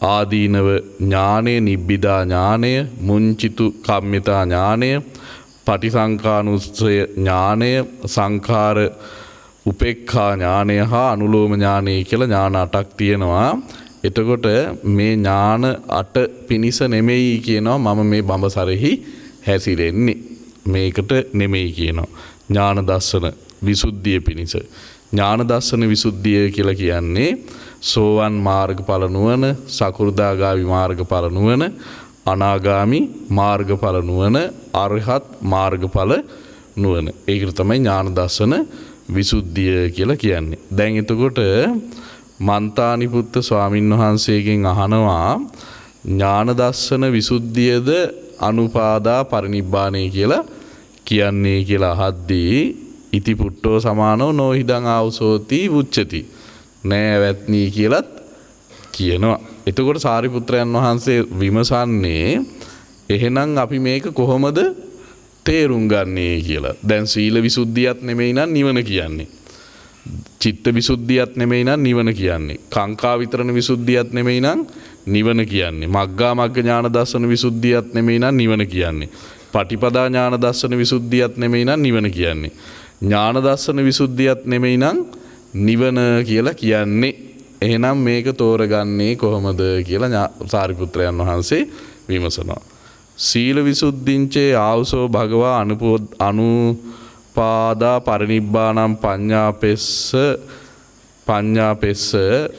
ආදීනව ඥානය, නිබ්බිදා ඥානය, මුංචිතු කම්මිතා ඥානය, පටිසංකානුස්සය ඥානය, සංඛාර උපේක්ඛා ඥානය හා අනුලෝම ඥානය කියලා ඥාන 8ක් තියෙනවා. එතකොට මේ ඥාන 8 පිනිස නෙමෙයි කියනවා මම මේ බඹසරෙහි හැසිරෙන්නේ. මේකට නෙමෙයි කියනවා. ඥාන දර්ශන විසුද්ධිය පිනිස. ඥාන දර්ශන විසුද්ධිය කියලා කියන්නේ සෝවන් මාර්ගඵල නුවණ, සකෘදාගාමි මාර්ගඵල නුවණ, අනාගාමි මාර්ගඵල නුවණ, අරහත් මාර්ගඵල නුවණ. ඒකට තමයි ඥාන දර්ශන විසුද්ධිය කියලා කියන්නේ. දැන් එතකොට මන්තානිපුත්ත ස්වාමින් වහන්සේගෙන් අහනවා ඥාන දර්ශන විසුද්ධියද අනුපාදා පරිනිබ්බාණය කියලා කියන්නේ කියලා අහද්දී ඉති පුට්ටෝ සමානෝ නොහිදං ආවසෝති උච්චති නෑවැත්නී කියලත් කියනවා. එතකොට සාරිපුත්‍රයන් වහන්සේ විමසන්නේ එහෙනම් අපි මේක කොහොමද තේරුම් ගන්නේ කියලා. දැන් සීල විසුද්ධියත් නෙමෙයි නම් නිවන කියන්නේ. චිත්ත විසුද්ධියත් නෙමෙයි නම් නිවන කියන්නේ. කාංකා විතරණ විසුද්ධියත් නෙමෙයි නම් නිවන කියන්නේ. මග්ගා මග්ග ඥාන දර්ශන විසුද්ධියත් නෙමෙයි නම් නිවන කියන්නේ. පටිපදා ඥාන දර්ශන විසුද්ධියත් නෙමෙයි නම් නිවන කියන්නේ. ඥාන දර්ශන විසුද්ධියත් නෙමෙයි නම් නිවන කියලා කියන්නේ. එහෙනම් මේක තෝරගන්නේ කොහොමද කියලා සාරිපුත්‍රයන් වහන්සේ විමසනවා. සීල විසුද්ධිංචේ ආවසෝ භගවා අනුපාදා පරිනිබ්බාණං පඤ්ඤාපෙස්ස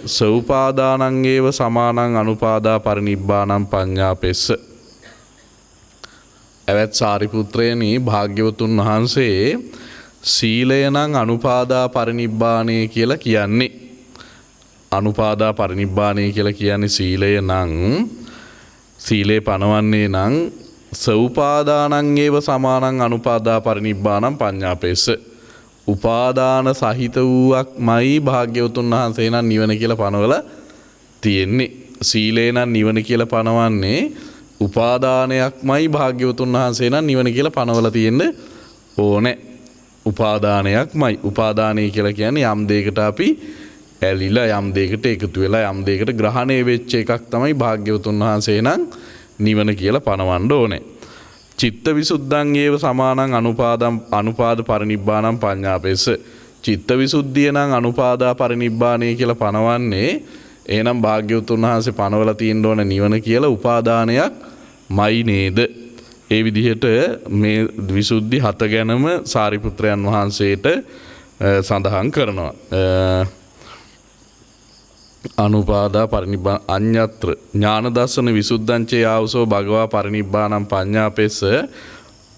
සෞපාදානං ඒව සමානං අනුපාදා පරිනිබ්බාණං පඤ්ඤාපෙස්ස. එවත් සාරිපුත්‍රයනි භාග්‍යවතුන් වහන්සේ සීලය නම් අනුපාදා පරිනිබ්බාණය කියලා කියන්නේ. අනුපාදා පරිනිබ්බාණය කියලා කියන්නේ සීලය නම් සීලේ පනවන්නේ නම් සෞපාදානං ඒව සමානං අනුපාදා පරිනිබ්බාණං පඤ්ඤාපෙස්ස. උපාදාන සහිත වූවක්මයි භාග්‍යවතුන් වහන්සේ නම් නිවන කියලා පනවලා තියෙන්නේ. සීලේ නම් නිවන කියලා පනවන්නේ උපාදානයක්මයි භාග්‍යවතුන් වහන්සේ නම් නිවන කියලා පනවලා තියෙන්න ඕනේ. උපාදානයක්මයි. උපාදානය කියලා කියන්නේ යම් දෙයකට අපි ඇලිලා යම් දෙයකට එකතු වෙලා යම් දෙයකට ග්‍රහණය වෙච්ච එකක් තමයි භාග්‍යවතුන් වහන්සේ නම් නිවන කියලා පනවන්න ඕනේ. චිත්ත විසුද්ධං ඒව සමානං අනුපාද පරිනිබ්බාණං පඤ්ඤාපෙස්ස. චිත්ත විසුද්ධිය නම් අනුපාදා පරිනිබ්බාණය කියලා පනවන්නේ එහෙනම් භාග්‍යවතුන් වහන්සේ පනවලා තියෙන්න ඕන නිවන කියලා උපාදානයක් මයි නේද? ඒ විදිහට මේ විසුද්ධි 7 ගැනම සාරිපුත්‍රයන් වහන්සේට සඳහන් කරනවා. අනුපාදා පරිනිබ්බාන අඤ්ඤත්‍ර ඥාන දර්ශන විසුද්ධංචේ ආවසෝ භගවා පරිනිබ්බාණං පඤ්ඤාපෙස්ස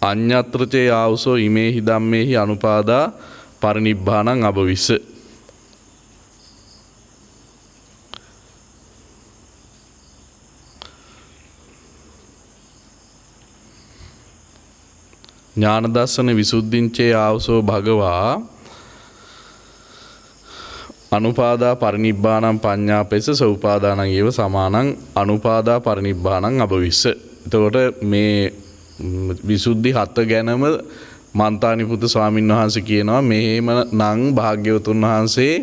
අඤ්ඤත්‍රචේ ආවසෝ ඉමේහි ධම්මේහි අනුපාදා පරිනිබ්බාණං අබවිස්ස. ඥාන දර්ශන විසුද්ධිංචේ ආවසෝ භගවා අනුපාදා පරිනිබ්බාණං පඤ්ඤාපෙස්ස සෞපාදානං ඒව සමානං අනුපාදා පරිනිබ්බාණං අබවිස්ස. එතකොට මේ විසුද්ධි 7 ගැනම මන්තානිපුත්ත ස්වාමින් වහන්සේ කියනවා මෙහෙම නම් භාග්‍යවතුන් වහන්සේ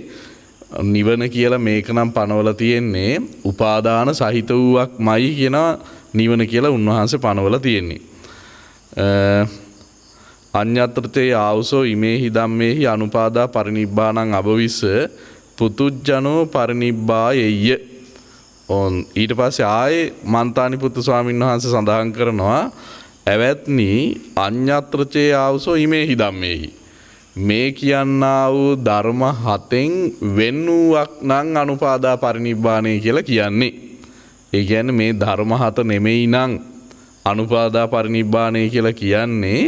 නිවන කියලා මේක නම් පනවලා තියෙන්නේ උපාදාන සහිත වූවක්මයි කියනවා නිවන කියලා උන්වහන්සේ පනවලා තියෙන්නේ. අඤ්ඤත්‍රතේ ආවසෝ ඉමේහි ධම්මේහි අනුපාදා පරිනිබ්බාණං අබවිස්ස පුතුජ්ජනෝ පරිනිබ්බායෙය්‍ය. ඊට පස්සේ ආයේ මන්තානිපුත්ත ස්වාමීන් වහන්සේ සඳහන් කරනවා ඇවැත්නි අඤ්ඤත්‍රචේ ආවසෝ ඉමේහි ධම්මේහි මේ කියන්නා වූ ධර්ම 7න් වෙන් වූවක් නම් අනුපාදා පරිනිබ්බාණය කියලා කියන්නේ. ඒ කියන්නේ මේ ධර්ම 7 නෙමෙයි නම් අනුපාදා පරිනිබ්බාණය කියලා කියන්නේ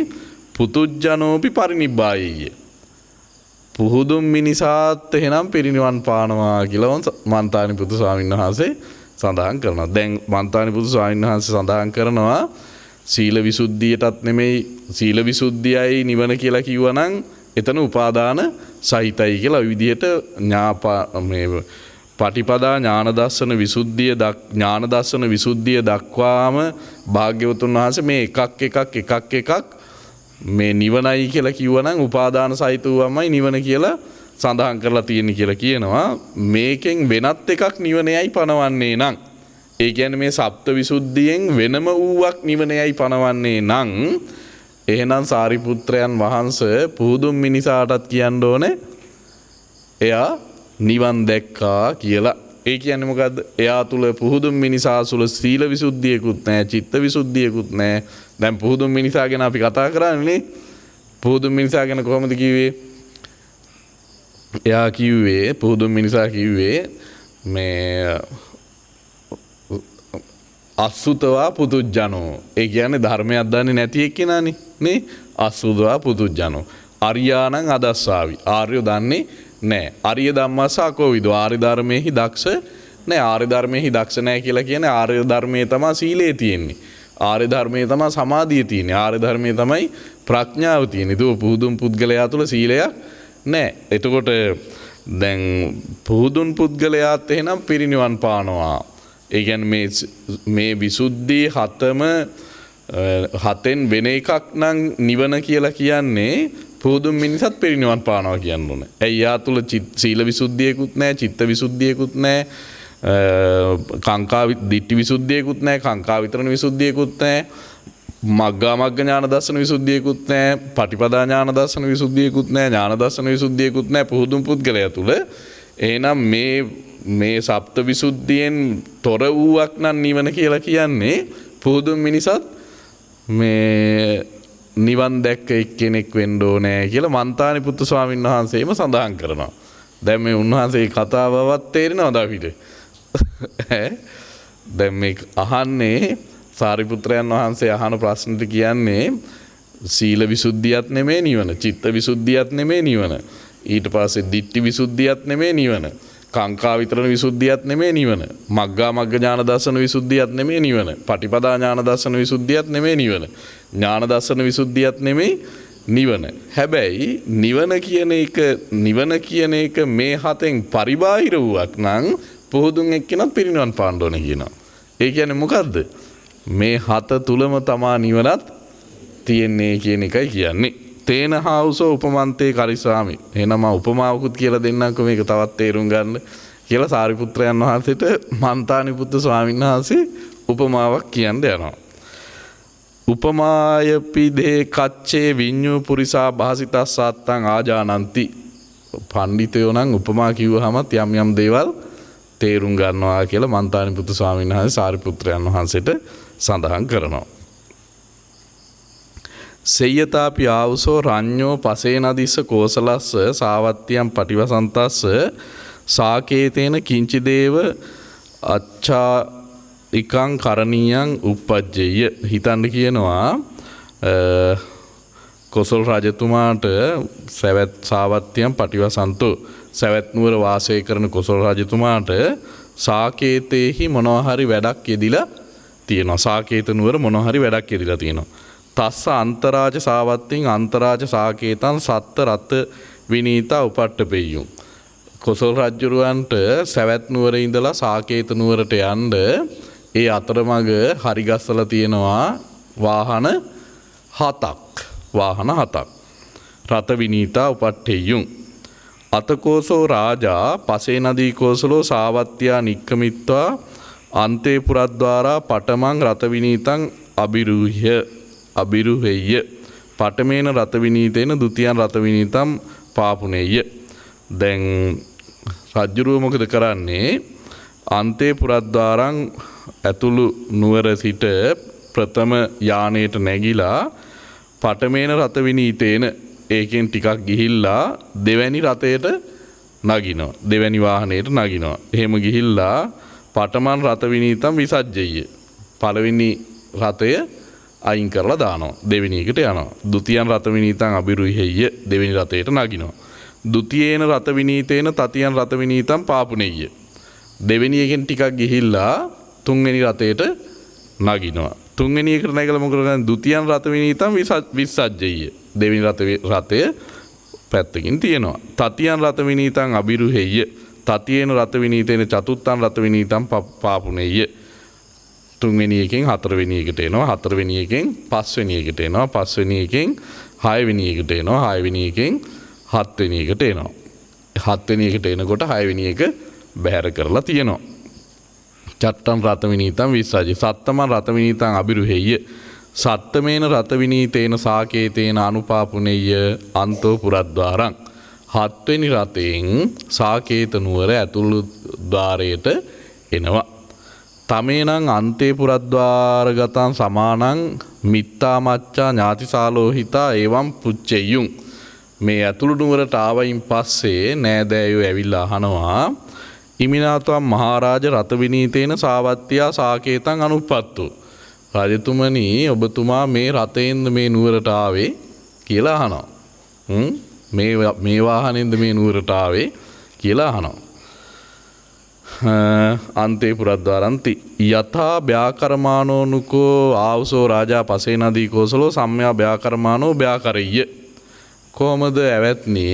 පුතුජ්ජනෝපි පරිනිබ්බායෙය්‍ය. පුහුදුන් මිනිසාත් එහෙනම් පිරිනිවන් පානවා කියලා මන්තානිපුත්තු ස්වාමීන් වහන්සේ සඳහන් කරනවා. දැන් මන්තානිපුත්තු ස්වාමීන් වහන්සේ සඳහන් කරනවා සීල විසුද්ධියටත් නෙමෙයි සීල විසුද්ධියයි නිවන කියලා කිව්වනම් එතන උපාදාන සහිතයි කියලා ওই විදිහට මේ පටිපදා ඥාන දර්ශන විසුද්ධිය දක්වාම භාග්‍යවතුන් වහන්සේ මේ එකක් මේ නිවනයි කියලා කිව්වනම් උපාදාන සහිත වූවමයි නිවන කියලා සඳහන් කරලා තියෙන කියලා කියනවා. මේකෙන් වෙනත් එකක් නිවනයයි පනවන්නේ නම් ඒ කියන්නේ මේ සප්ත විසුද්ධියෙන් වෙනම වූවක් නිවනයයි පනවන්නේ නම් එහෙනම් සාරිපුත්‍රයන් වහන්සේ පුදුම් මිනිසාටත් කියන්න ඕනේ එයා නිවන් දැක්කා කියලා. ඒ කියන්නේ මොකද්ද? එයා තුල පුහුදුන් මිනිසා තුල සීල විසුද්ධියකුත් නැහැ, චිත්ත විසුද්ධියකුත් නැහැ. දැන් පුහුදුන් මිනිසා ගැන අපි කතා කරන්නේ නේ. පුහුදුන් මිනිසා ගැන කොහොමද කිව්වේ? එයා කිව්වේ පුහුදුන් මිනිසා කිව්වේ මේ අසුතවා පුතුජනෝ. ඒ කියන්නේ ධර්මයක් දන්නේ නැති එක්කෙනානේ නේ. අසුතවා පුතුජනෝ. අරියාණං අදස්සාවි. ආර්යෝ දන්නේ නැහැ. අරිය ධම්මස්සකෝ විදෝ. ආර්ය ධර්මයේහි දක්ෂ නැහැ. ආර්ය ධර්මයේහි දක්ෂ නැහැ කියලා කියන්නේ ආර්ය ධර්මයේ තමයි සීලය තියෙන්නේ. ආර්ය ධර්මයේ තමයි සමාධිය තියෙන්නේ. ආර්ය ධර්මයේ තමයි ප්‍රඥාව තියෙන්නේ. ඒක පුහුදුන් පුද්ගලයා තුළ සීලයක් නැහැ. එතකොට දැන් පුහුදුන් පුද්ගලයාත් එහෙනම් පිරිනිවන් පානවා. ඒ කියන්නේ මේ විසුද්ධි හතෙන් වෙන එකක් නම් නිවන කියලා කියන්නේ පුහුදුන් මිනිසත් පිරිනිවන් පානවා කියන්න ඕනේ. ඇයි යා තුල සීල විසුද්ධියකුත් නැහැ, චිත්ත විසුද්ධියකුත් නැහැ, දිට්ඨි විසුද්ධියකුත් නැහැ, කාංකා විතරණ විසුද්ධියකුත් නැහැ, මග්ගා මග්ග ඥාන දර්ශන විසුද්ධියකුත් නැහැ, පටිපදා ඥාන දර්ශන විසුද්ධියකුත් නැහැ, ඥාන දර්ශන විසුද්ධියකුත් නැහැ පුහුදුන් පුද්ගලයා තුල. එහෙනම් මේ සප්ත විසුද්ධියෙන් තොර වූවක් නම් නිවන කියලා කියන්නේ පුහුදුන් මිනිසත් මේ නිවන් දැක්ක එක්කෙනෙක් වෙන්න ඕනේ කියලා මන්තානි පුත්තු ස්වාමීන් වහන්සේම සඳහන් කරනවා. දැන් මේ උන්වහන්සේ කතාවවත් තේරෙනවද අපිට? දැන් මේ අහන්නේ සාරිපුත්‍රයන් වහන්සේ අහන ප්‍රශ්නෙට කියන්නේ සීල විසුද්ධියත් නෙමෙයි නිවන, චිත්ත විසුද්ධියත් නෙමෙයි නිවන, ඊට පස්සේ දිට්ඨි විසුද්ධියත් නෙමෙයි නිවන, කාංකා විතරණ විසුද්ධියත් නෙමෙයි නිවන, මග්ගා මග්ග ඥාන දර්ශන විසුද්ධියත් නෙමෙයි නිවන, පටිපදා ඥාන දර්ශන විසුද්ධියත් නෙමෙයි නිවන, ඥාන දර්ශන විසුද්ධියත් නෙමෙයි නිවන. හැබැයි නිවන කියන එක මේ හතෙන් පරිබාහිර වූවක් නම් පුහුදුන් එක්කෙනත් පිරිනිවන් පාන්න ඕනේ කියනවා. ඒ කියන්නේ මොකද්ද? මේ හත තුලම තමා නිවනත් තියෙන්නේ කියන එකයි කියන්නේ. තේන හාවුසෝ උපමන්තේ කරිසාමි. එහෙනම් උපමාවකුත් කියලා දෙන්නම්කෝ මේක තවත් තේරුම් ගන්න කියලා සාරිපුත්‍රයන් වහන්සේට මන්තානි පුත්තු ස්වාමීන් වහන්සේ උපමාවක් කියන්න යනවා. උපමායපි දේ කච්චේ විඤ්ඤු පුරිසා භාසිතස්සත්තං ආජානಂತಿ. පඬිතයෝ නම් උපමා කිව්වහමත් යම් යම් දේවල් තේරුම් ගන්නවා කියලා මන්තානි පුත්තු ස්වාමීන් වහන්සේ සාරිපුත්‍රයන් වහන්සේට සඳහන් කරනවා. සෙය්‍යතාපි ආවුසෝ රඤ්ඤෝ පසේනදිස්ස කෝසලස්ස සාවත්තියම් පටිවසන්තස්ස සාකේතේන කිංචිදේව අච්ඡා ඉකං කරණීයං උප්පජ්ජේය. හිතන්න කියනවා කොසල් රජතුමාට සවැත් සාවත්තියම් පටිවසන්තෝ, සවැත් නුවර වාසය කරන කොසල් රජතුමාට සාකේතේහි මොනවා හරි වැඩක් යෙදිලා තියෙනවා. සාකේත නුවර මොනවා හරි වැඩක් යෙදිලා තියෙනවා. තස්ස අන්තරාජ සාවත්තින් අන්තරාජ සාකේතං සත්ත රත විනීතා උපට්ඨපෙය්‍යුම්. කොසල් රජුරවන්ට සවැත් නුවර ඉඳලා සාකේත නුවරට යන්න ඒ අතරමඟ හරි ගස්සලා තියෙනවා වාහන හතක්. රත විනීතා උපට්ඨෙය්‍යුම්. අතකෝසෝ රාජා පසේ නදී කෝසලෝ සාවත්ත්‍යා නික්කමිත්වා අන්තේ පුරද්වාරා පටමං රත විනීතං අබිරුහෙය්‍ය. පටමේන රත විනීතේන ဒ ුතියං රත විනීතම් පාපුනේය. දැන් රජුරුව මොකද කරන්නේ? අන්තේ පුරද්වාරං ඇතුළු නුවර සිට ප්‍රථම යානයට නැගිලා පටමේන රත විනීතේන ඒකෙන් ටිකක් ගිහිල්ලා දෙවැනි රතයට නගිනවා. දෙවැනි වාහනයට නගිනවා. එහෙම ගිහිල්ලා පටමන් රත විනීතම් විසජ්ජෙය්‍ය. පළවෙනි රතය අයින් කරලා දානවා. දෙවෙනි එකට යනවා. ဒ ුතියං රත විනීතං අබිරුහෙය්‍ය. දෙවෙනි රතයට නගිනවා. ဒ ුතියේන රත විනීතේන තතියං රත විනීතං පාපුනේය. දෙවෙනි එකෙන් ටිකක් ගිහිල්ලා තුන්වෙනි රතයට නගිනවා. තුන්වෙනි එකට නැගලා මොකද කරන්නේ? ဒ ුතියං රත විනීතං විසජ්ජෙය්‍ය. දෙවෙනි රතය පැත්තකින් තියෙනවා. තතියං රත විනීතං අබිරුහෙය්‍ය. තතියේන රත විනීතේන චතුත්තං රත විනීතං පාපුනේය. තුන්වෙනි එකෙන් හතරවෙනි එකට එනවා. හතරවෙනි එකෙන් පස්වෙනි එකට එනවා. පස්වෙනි එකෙන් හයවෙනි එකට එනවා. හයවෙනි එකෙන් හත්වෙනි එකට එනවා. හත්වෙනි එකට එනකොට හයවෙනි එක බැහැර කරලා තියෙනවා. චත්තම් රත විනීතං විස්සජ්ජ. සත්තමං රත විනීතං අබිරුහෙය්‍ය. සත්තමේන රත විනීතේන සාකේතේන අනුපාපුනේය අන්තෝ පුරද්වාරං. හත්වෙනි රතෙන් සාකේත නුවර ඇතුළු ద్వාරයට එනවා. තමේනං අන්තේ පුරද්වාරගතං සමානං මිත්තා මච්චා ඥාතිසාලෝහිතා එවම් පුච්චෙය්‍යුං. මේ ඇතුළු නුවරට ආවයින් පස්සේ නෑදෑයෝ ඇවිල්ලා අහනවා ඉමිනාතුම් මහරජ රත විනීතේන සාවත්තියා සාකේතං අනුප්පත්තු. රජතුමනි ඔබතුමා මේ රතෙන්ද මේ නුවරට ආවේ කියලා අහනවා. මේ වාහනෙන්ද මේ නුවරට ආවේ කියලා අහනවා. අන්තේ පුරද්වාරන්ති යථා ව්‍යාකරමානෝනුකෝ ආවසෝ රාජා පසේනදී කෝසලෝ සම්මයා ව්‍යාකරමානෝ ව්‍යාකරෙය්‍ය. කොහොමද ඇවැත්නි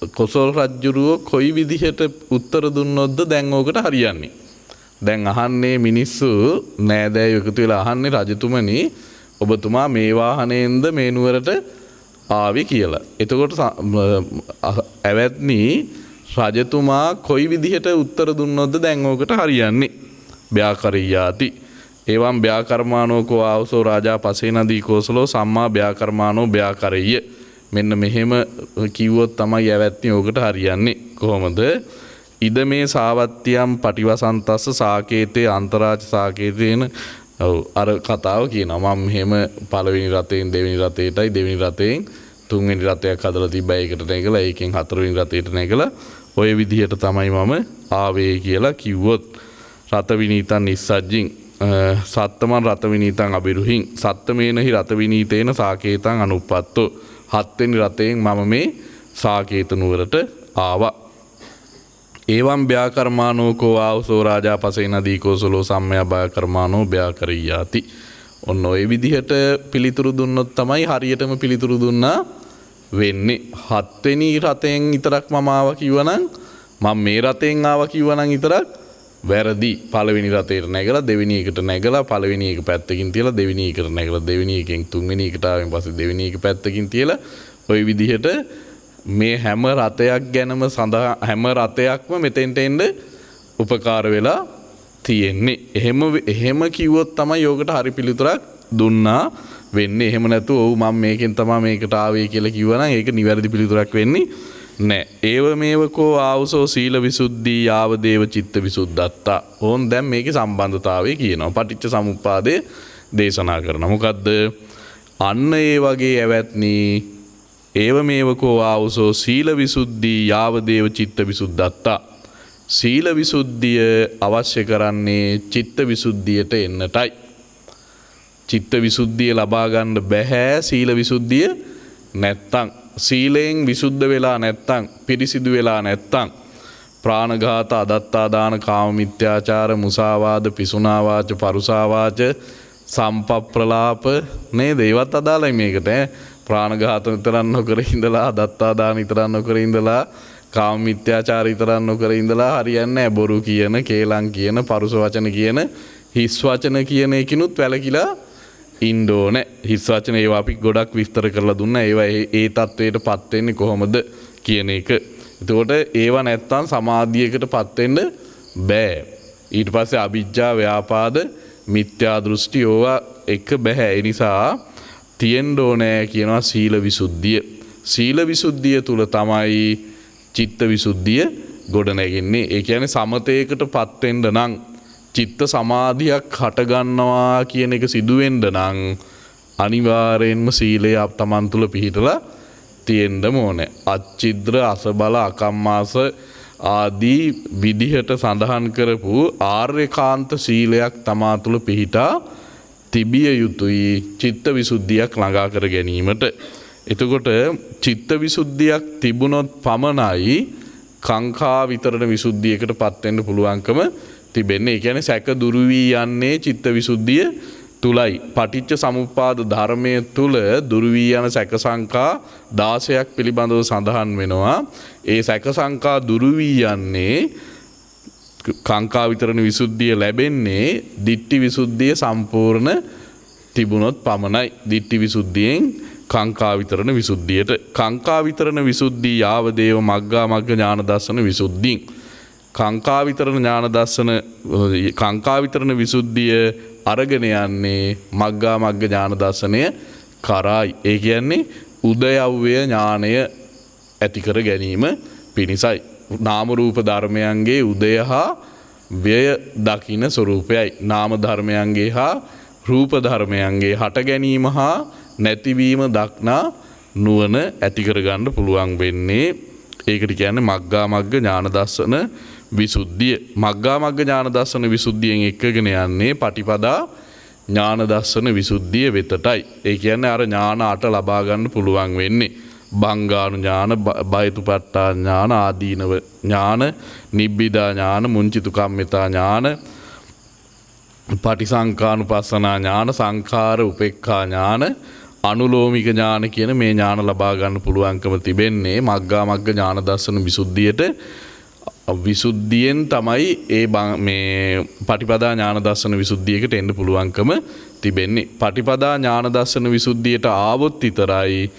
කොසල් රජ්ජුරුව කොයි විදිහට උත්තර දුන්නොත්ද දැන් ඕකට හරියන්නේ. දැන් අහන්නේ මිනිස්සු නෑදෑයෝ එකතු වෙලා අහන්නේ රජතුමනි ඔබතුමා මේ වාහනයෙන්ද මේ නුවරට ආවේ කියලා. එතකොට ඇවැත්නි රජතුමා කොයි විදිහට උත්තර දුන්නොත්ද දැන් ඕකට හරියන්නේ. ව්‍යාකරියාති එවම් ව්‍යාකර්මානෝකෝ ආවසෝ රාජා පසේනදී කෝසලෝ සම්මා ව්‍යාකර්මානෝ ව්‍යාකරෙය්‍ය. මෙන්න මෙහෙම කිව්වොත් තමයි ඇවැත්නි ඕකට හරියන්නේ. කොහොමද? ඉද මේ සාවත්තියම් පටිවසන්තස්ස සාකේතේ අන්තරාජ සාකේතේන අර කතාව කියනවා. මම මෙහෙම පළවෙනි රතෙන් දෙවෙනි රතේටයි දෙවෙනි රතෙන් තුන්වෙනි රතයක් හදලා තිබ්බා. ඒකට නැගලා ඒකෙන් හතරවෙනි රතේට නැගලා ඔය විදිහට තමයි මම ආවේ කියලා කිව්වොත් රත විනීතං නිස්සජ්ජින් සත්තමන් රත විනීතං අබිරුහින් සත්තමේනහි රත විනීතේන සාකේතං අනුප්පත්තෝ. හත්වෙනි රතෙන් මම මේ සාකේත නුවරට ආවා. ඒවම් ව්‍යාකර්මානෝකෝ ආවසෝ රාජා පසේනදී කෝසලෝ සම්මයා ව්‍යාකර්මානෝ ව්‍යාකරියාති. ඔන්න ඔය විදිහට පිළිතුරු දුන්නොත් තමයි හරියටම පිළිතුරු දුන්නා වෙන්නේ. හත්වෙනි රතෙන් විතරක් මම ආවා කිව්වනම් මම මේ රතෙන් ආවා කිව්වනම් විතරක් වැරදි. පළවෙනි රතේට නැගලා දෙවෙනි එකට නැගලා පළවෙනි එක පැත්තකින් තියලා දෙවෙනි එකට නැගලා දෙවෙනි එකෙන් තුන්වෙනි එකට ආවෙන් පස්සේ දෙවෙනි එක පැත්තකින් තියලා ওই විදිහට මේ හැම රතයක් ගැනම සඳහන් හැම රතයක්ම මෙතෙන්ට එන්න උපකාර වෙලා තියෙන්නේ. එහෙම කිව්වොත් තමයි යෝගට හරි පිළිතුරක් දුන්නා වෙන්නේ. එහෙම නැතුව ඔව් මම මේකෙන් තමයි මේකට ආවේ කියලා කිව්වනම් ඒක නිවැරදි පිළිතුරක් වෙන්නේ නෑ. ඒව මේවකෝ ආවසෝ සීල විසුද්ධි යාව දේව චිත්ත විසුද්ධත්තා. ඕන් දැන් මේකේ සම්බන්ධතාවය කියනවා. පටිච්ච සමුප්පාදය දේශනා කරනවා. මොකද්ද? අන්න ඒ වගේ ඇවැත්නි ඒව මේවකෝ ආවසෝ සීල විසුද්ධි යාව දේව චිත්ත විසුද්ධත්තා. සීල විසුද්ධිය අවශ්‍ය කරන්නේ චිත්ත විසුද්ධියට එන්නටයි. චිත්ත විසුද්ධිය ලබා ගන්න බෑ සීල විසුද්ධිය නැත්තම්. සීලයෙන් විසුද්ධ වෙලා නැත්තම් පිරිසිදු වෙලා නැත්තම් ප්‍රාණඝාත අදත්තාදාන කාම මිත්‍යාචාර මුසාවාද පිසුනා වාච පරුසා වාච සම්පප්‍රලාප නේද? ඒවත් අදාළයි මේකට. ප්‍රාණඝාත විතරක් නොකර ඉඳලා අදත්තාදාන විතරක් නොකර ඉඳලා කාම මිත්‍යාචාර විතරක් නොකර ඉඳලා හරියන්නේ නැහැ. බොරු කියන, කේලම් කියන, පරුස වචන කියන, හිස් වචන කියන එකිනුත් වැළකීලා ඉන්න ඕනේ. හිස් වචන ඒවා අපි ගොඩක් විස්තර කරලා දුන්නා. ඒවා ඒ தത്വයටපත් වෙන්නේ කොහොමද කියන එක. එතකොට ඒවා නැත්තම් සමාධියකටපත් වෙන්න බෑ. ඊට පස්සේ අවිජ්ජා ව්‍යාපාද මිත්‍යා දෘෂ්ටි ඕවා එක බෑ. ඒ නිසා තියෙන්න ඕනේ කියනවා සීල විසුද්ධිය. සීල විසුද්ධිය තුල තමයි චිත්ත විසුද්ධිය ගොඩ නැගෙන්නේ. ඒ කියන්නේ සමතේකටපත් වෙන්න නම් චිත්ත සමාධියක් හටගන්නවා කියන එක සිදුවෙන්න නම් අනිවාර්යෙන්ම සීලය තමන් තුළ පිහිටලා තියෙන්න ඕනේ. අච්චිද්‍ර අසබල අකම්මාස ආදී විදිහට සඳහන් කරපු ආර්යකාන්ත සීලයක් තමා තුළ පිහිටා තිබිය යුතුයි චිත්ත විසුද්ධියක් ළඟා කර ගැනීමට. එතකොට චිත්ත විසුද්ධියක් තිබුණොත් පමණයි කාංකා විතරණ විසුද්ධියකටපත් වෙන්න පුළුවන්කම තිබෙන්නේ. ඒ කියන්නේ සැක දුරු වී යන්නේ චිත්ත විසුද්ධිය තුලයි. පටිච්ච සමුප්පාද ධර්මයේ තුල දුරු වී යන සැක සංකා 16ක් පිළිබඳව සඳහන් වෙනවා. ඒ සැක සංකා දුරු වී යන්නේ කාංකා විතරණ විසුද්ධිය ලැබෙන්නේ දිට්ඨි විසුද්ධිය සම්පූර්ණ තිබුණොත් පමණයි. දිට්ඨි විසුද්ධියෙන් කාංකා විතරණ විසුද්ධියට. කාංකා විතරණ විසුද්ධිය යාව දේව මග්ගා මග්ග ඥාන දර්ශන විසුද්ධියෙන් කාංකා විතරණ ඥාන දර්ශන කාංකා විතරණ විසුද්ධිය අරගෙන යන්නේ මග්ගා මග්ග ඥාන දර්ශනය කරායි. ඒ කියන්නේ උදයව්‍ය ඥානය ඇති කර ගැනීම පිණිසයි. නාම රූප ධර්මයන්ගේ උදය හා ව්‍යය දකින ස්වરૂපයයි. නාම ධර්මයන්ගේ හා රූප ධර්මයන්ගේ හට ගැනීම හා නැතිවීම දක්නා නුවණ ඇති කරගන්න පුළුවන් වෙන්නේ. ඒකට කියන්නේ මග්ගා මග්ග ඥාන දර්ශන විසුද්ධිය. මග්ගා මග්ග ඥාන දර්ශන විසුද්ධියෙන් එක්කගෙන යන්නේ පටිපදා ඥාන දර්ශන විසුද්ධිය වෙතටයි. ඒ කියන්නේ අර ඥාන 8 ලබා ගන්න පුළුවන් වෙන්නේ. බංගාණු ඥාන, බයතුපට්ඨා ඥාන, ආදීනව ඥාන, නිබ්බිදා ඥාන, මුංචිතු කම්මිතා ඥාන, පටිසංකානුපස්සනා ඥාන, සංඛාර උපේක්ඛා ඥාන, අනුලෝමික ඥාන කියන මේ ඥාන ලබා ගන්න පුළුවන්කම තිබෙන්නේ මග්ගා මග්ග ඥාන දර්ශන විසුද්ධියට. විසුද්ධියෙන් තමයි මේ පටිපදා ඥාන දර්ශන විසුද්ධියකට එන්න පුළුවන්කම තිබෙන්නේ. පටිපදා ඥාන දර්ශන විසුද්ධියට ආවොත් විතරයි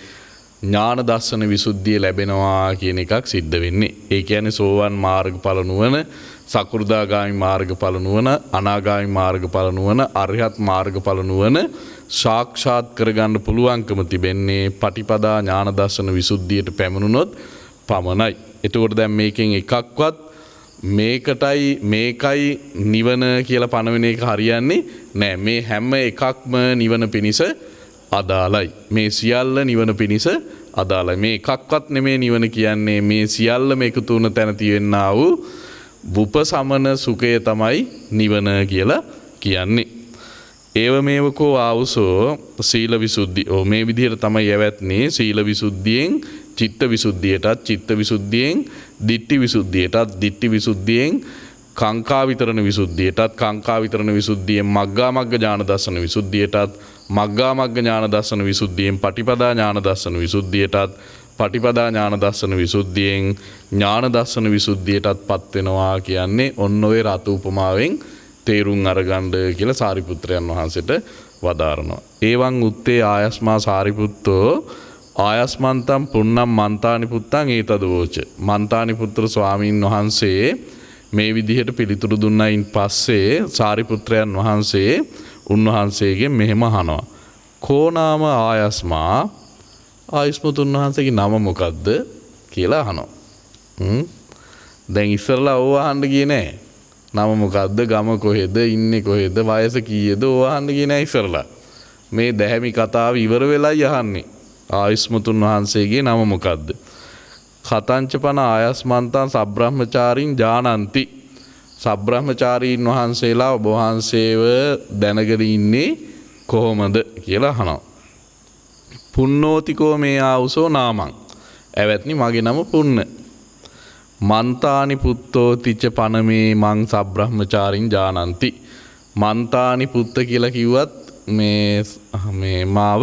ඥාන දර්ශන විසුද්ධිය ලැබෙනවා කියන එකක් සිද්ධ වෙන්නේ. ඒ කියන්නේ සෝවන් මාර්ගඵල නුවණ, සකෘදාගාමි මාර්ගඵල නුවණ, අනාගාමි මාර්ගඵල නුවණ, අරිහත් මාර්ගඵල නුවණ සාක්ෂාත් කරගන්න පුළුවන්කම තිබෙන්නේ පටිපදා ඥාන දර්ශන විසුද්ධියට පැමිණුණොත් පමණයි. එතකොට දැන් මේකෙන් එකක්වත් මේකයි නිවන කියලා පනවන එක හරියන්නේ නෑ. මේ හැම එකක්ම නිවන පිණිස අදාළයි. මේ සියල්ල නිවන පිණිස අදාළයි. මේ එකක්වත් නෙමේ නිවන කියන්නේ. මේ සියල්ලම එකතු වුණ තැන තියෙනා වූ උපසමන සුඛය තමයි නිවන කියලා කියන්නේ. ඒව මේවකෝ ආවුසෝ සීල විසුද්ධි. මේ විදිහට තමයි යවත්නේ. සීල විසුද්ධියෙන් චිත්ත විසුද්ධියටත්, චිත්ත විසුද්ධියෙන් දිට්ඨි විසුද්ධියටත්, දිට්ඨි විසුද්ධියෙන් කාංකා විතරණ විසුද්ධියටත්, කාංකා විතරණ විසුද්ධියෙන් මග්ගා මග්ග ඥාන දර්ශන විසුද්ධියටත්, මග්ගා මග්ග ඥාන දර්ශන විසුද්ධියෙන් පටිපදා ඥාන දර්ශන විසුද්ධියටත්, පටිපදා ඥාන දර්ශන විසුද්ධියෙන් ඥාන දර්ශන විසුද්ධියටත් පත් වෙනවා කියන්නේ ඔන්න ඔය රත උපමාවෙන් තේරුම් අරගන්න කියලා සාරිපුත්‍රයන් වහන්සේට වදාරනවා. ඒවං උත්තේ ආයස්මා සාරිපුත්තෝ ආයස්මන්තම් පුන්නම් මන්තානි පුත්තං ඒතදවෝච. මන්තානි පුත්‍ර ස්වාමීන් වහන්සේ මේ විදිහට පිළිතුරු දුන්නයින් පස්සේ සාරිපුත්‍රයන් වහන්සේ උන්වහන්සේගෙන් මෙහෙම අහනවා. කෝනාම ආයස්මා, ආයස්මතුන් වහන්සේගේ නම මොකද්ද කියලා අහනවා. දැන් ඉස්සරලා ඕව අහන්න ගියේ නෑ. නම මොකද්ද, ගම කොහෙද, ඉන්නේ කොහෙද, වයස කීයද ඕව අහන්න ගියේ නෑ ඉස්සරලා. මේ දැහැමි කතාව ඉවර වෙලයි අහන්නේ. ආයස්මතුන් වහන්සේගේ නම මොකද්ද? කතංචපන ආයස්මන්තං සබ්‍රහ්මචාරින් ජානಂತಿ. සබ්‍රහ්මචාරීන් වහන්සේලා ඔබ වහන්සේව දැනගෙන ඉන්නේ කොහොමද කියලා අහනවා. පුන්නෝතිකෝ මේ ආවුසෝ නාමං. ඇවැත්නි මගේ නම පුන්න. මන්තානි පුත්තෝ තිච්ච පනමේ මං සබ්‍රහ්මචාරින් ජානಂತಿ. මන්තානි පුත්ත කියලා කිව්වත් මේ මාව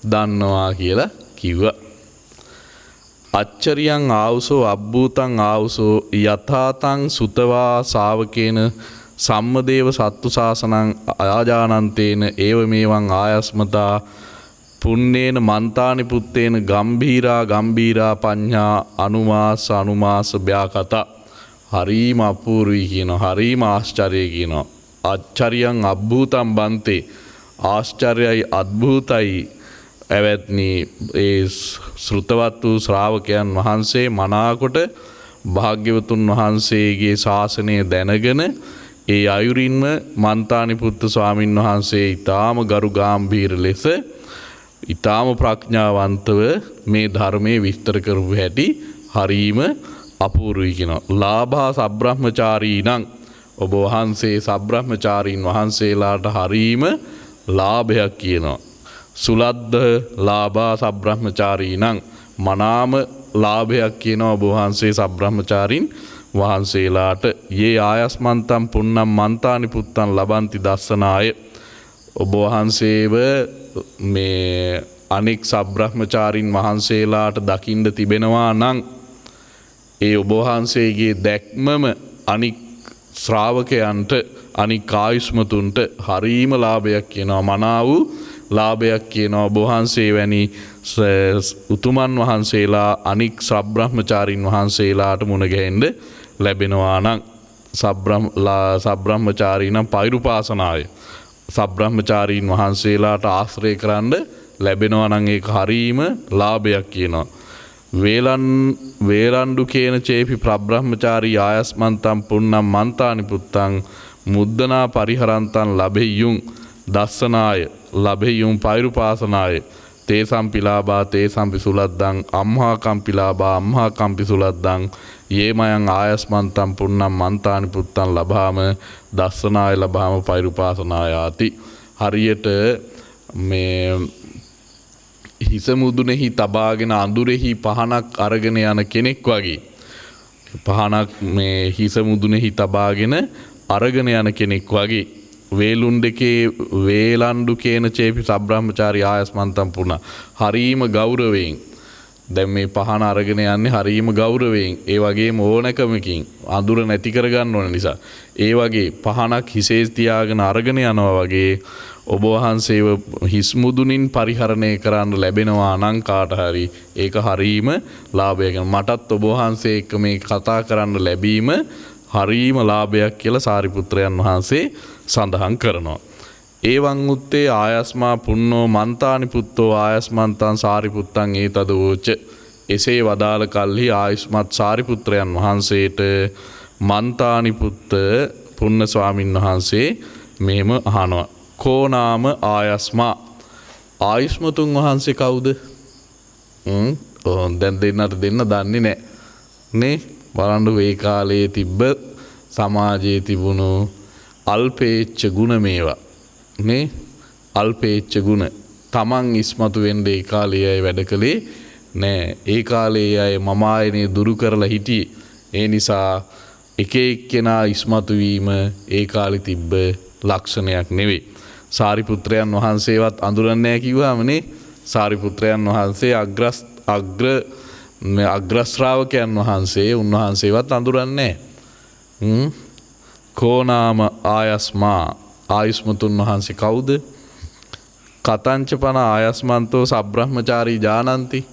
දන්නවා කියලා කිව්වා. අච්චරියං ආවුසෝ අබ්බූතං ආවුසෝ යථාතං සුතවා ශාවකේන සම්මදේව සත්තු ශාසනං ආජානන්තේන ඒව මේවං ආයස්මතා පුන්නේන මන්තානි පුත්තේන ගම්භීරා පඤ්ඤා අනුමාස භ්‍යාකතා. හරීම අපූර්වයි කියනවා. හරීම ආශ්චර්යයි කියනවා. අච්චරියං අබ්බූතං බන්තේ. ආශ්චර්යයි අද්භූතයි. ඇවැත්නි ඒ ශ්‍රුතවත් වූ ශ්‍රාවකයන් වහන්සේ මනාකොට භාග්‍යවතුන් වහන්සේගේ ශාසනය දැනගෙන ඒ අයුරින්ම මන්තානි පුත්ත ස්වාමින් වහන්සේ ඊටාම ගරු ගාම්භීර ලෙස ඊටාම ප්‍රඥාවන්තව මේ ධර්මයේ විස්තර කරපු හැටි හරීම අපූර්වයි කියනවා. ලාභා සබ්‍රහ්මචාරීණං. ඔබ වහන්සේ සබ්‍රහ්මචාරීන් වහන්සේලාට හරීම ලාභයක් කියනවා. සුලද්ද ලාභා සබ්‍රහ්මචාරීණං. මනාම ලාභයක් කියනවා ඔබ වහන්සේ සබ්‍රහ්මචාරීන් වහන්සේලාට. යේ ආයස්මන්තම් පුන්නම් මන්තානි පුත්තන් ලබන්ති දස්සනාය. ඔබ වහන්සේව මේ අනෙක් සබ්‍රහ්මචාරීන් වහන්සේලාට දකින්න තිබෙනවා නම් ඒ ඔබ වහන්සේගේ දැක්මම අනික් ශ්‍රාවකයන්ට, අනික් ආයුෂ්මතුන්ට හරීම ලාභයක් කියනවා. මනා වූ ලාභයක් කියනවා. ඔබ වහන්සේ වැනි උතුමන් වහන්සේලා අනික් සබ්‍රහ්මචාරීන් වහන්සේලාට මුණ ගැහෙන්න ලැබෙනවා නම් සබ්‍රහ්මචාරීනම් පෛරුපාසනාය. සබ්‍රහ්මචාරීන් වහන්සේලාට ආශ්‍රය කරන්න ලැබෙනවා නම් ඒක හරීම ලාභයක් කියනවා. වේලන්ඩු කේන චේපි ප්‍රබ්‍රහ්මචාරී ආයස්මන්තම් පුන්නම් මන්තානි පුත්තං මුද්දනා පරිහරන්තන් ලබෙය්යුම් දස්සනාය ලබෙය්යුම් පෛරුපාසනාය තේ සම්පිලාබා තේ සම්පි සුලද්දං අම්හා කම්පිලාබා අම්හා කම්පි සුලද්දං යේමයන් ආයස්මන්තම් පුන්නම් මන්තානි පුත්තන් ලබාම දස්සනාය ලබාම පෛරුපාසනායාති. හරියට මේ හිස මුදුනේහි තබාගෙන අඳුරෙහි පහනක් අරගෙන යන කෙනෙක් වගේ. පහනක් මේ හිස මුදුනේහි තබාගෙන අරගෙන යන කෙනෙක් වගේ. වේලන්ඩු කේන චේපි සබ්‍රහ්මචාරී ආයස්මන්තම් පුණා. හරීම ගෞරවයෙන් දැන් මේ පහන අරගෙන යන්නේ හරීම ගෞරවයෙන්. ඒ වගේම ඕනකමකින් අඳුර නැති කරගන්න ඕන නිසා. ඒ වගේ පහනක් හිසේ තියාගෙන අරගෙන යනවා වගේ ඔබ වහන්සේව හිස් මුදුනින් පරිහරණය කරන්න ලැබෙනවා නම් කාට හරි ඒක හරීම ලාභයක්. මටත් ඔබ වහන්සේ එක්ක මේ කතා කරන්න ලැබීම හරීම ලාභයක් කියලා සාරිපුත්‍රයන් වහන්සේ සඳහන් කරනවා. ඒවං උත්තේ ආයස්මා පුන්නෝ මන්තානි පුත්තෝ ආයස්මන්තං සාරිපුත්තං ඒතදෝච. එසේ වදාළ කල්හි ආයුෂ්මත් සාරිපුත්‍රයන් වහන්සේට මන්තානි පුත්ත පුන්න ස්වාමින් වහන්සේ මෙහෙම අහනවා. කෝනාම ආයස්මා. ආයුෂ්මතුන් වහන්සේ කවුද? දැන් දෙන්නට දෙන්න දන්නේ නැහැ නේ. බලන්න ඒ කාලයේ තිබ්බ සමාජයේ තිබුණු අල්පේච්ඡ ගුණ මේවා නේ. අල්පේච්ඡ ගුණ තමන් ඉස්මතු වෙන්න ඒ කාලයේ අය වැඩ කළේ නෑ. ඒ කාලයේ අය මම ආයනේ දුරු කරලා හිටියේ. ඒ නිසා එක එක්කෙනා ඉස්මතු වීම ඒ කාලේ තිබ්බ ලක්ෂණයක් නෙවෙයි. සාරිපුත්‍රයන් වහන්සේවත් අඳුරන්නේ නැහැ කිව්වම නේ. සාරිපුත්‍රයන් වහන්සේ අග්‍ර ශ්‍රාවකයන් වහන්සේ උන්වහන්සේවත් අඳුරන්නේ නැහැ. කෝනාම ආයස්මා. ආයුෂ්මතුන් වහන්සේ කවුද? කතංච පන ආයස්මන්තෝ සබ්‍රහ්මචාරී ජානන්ති.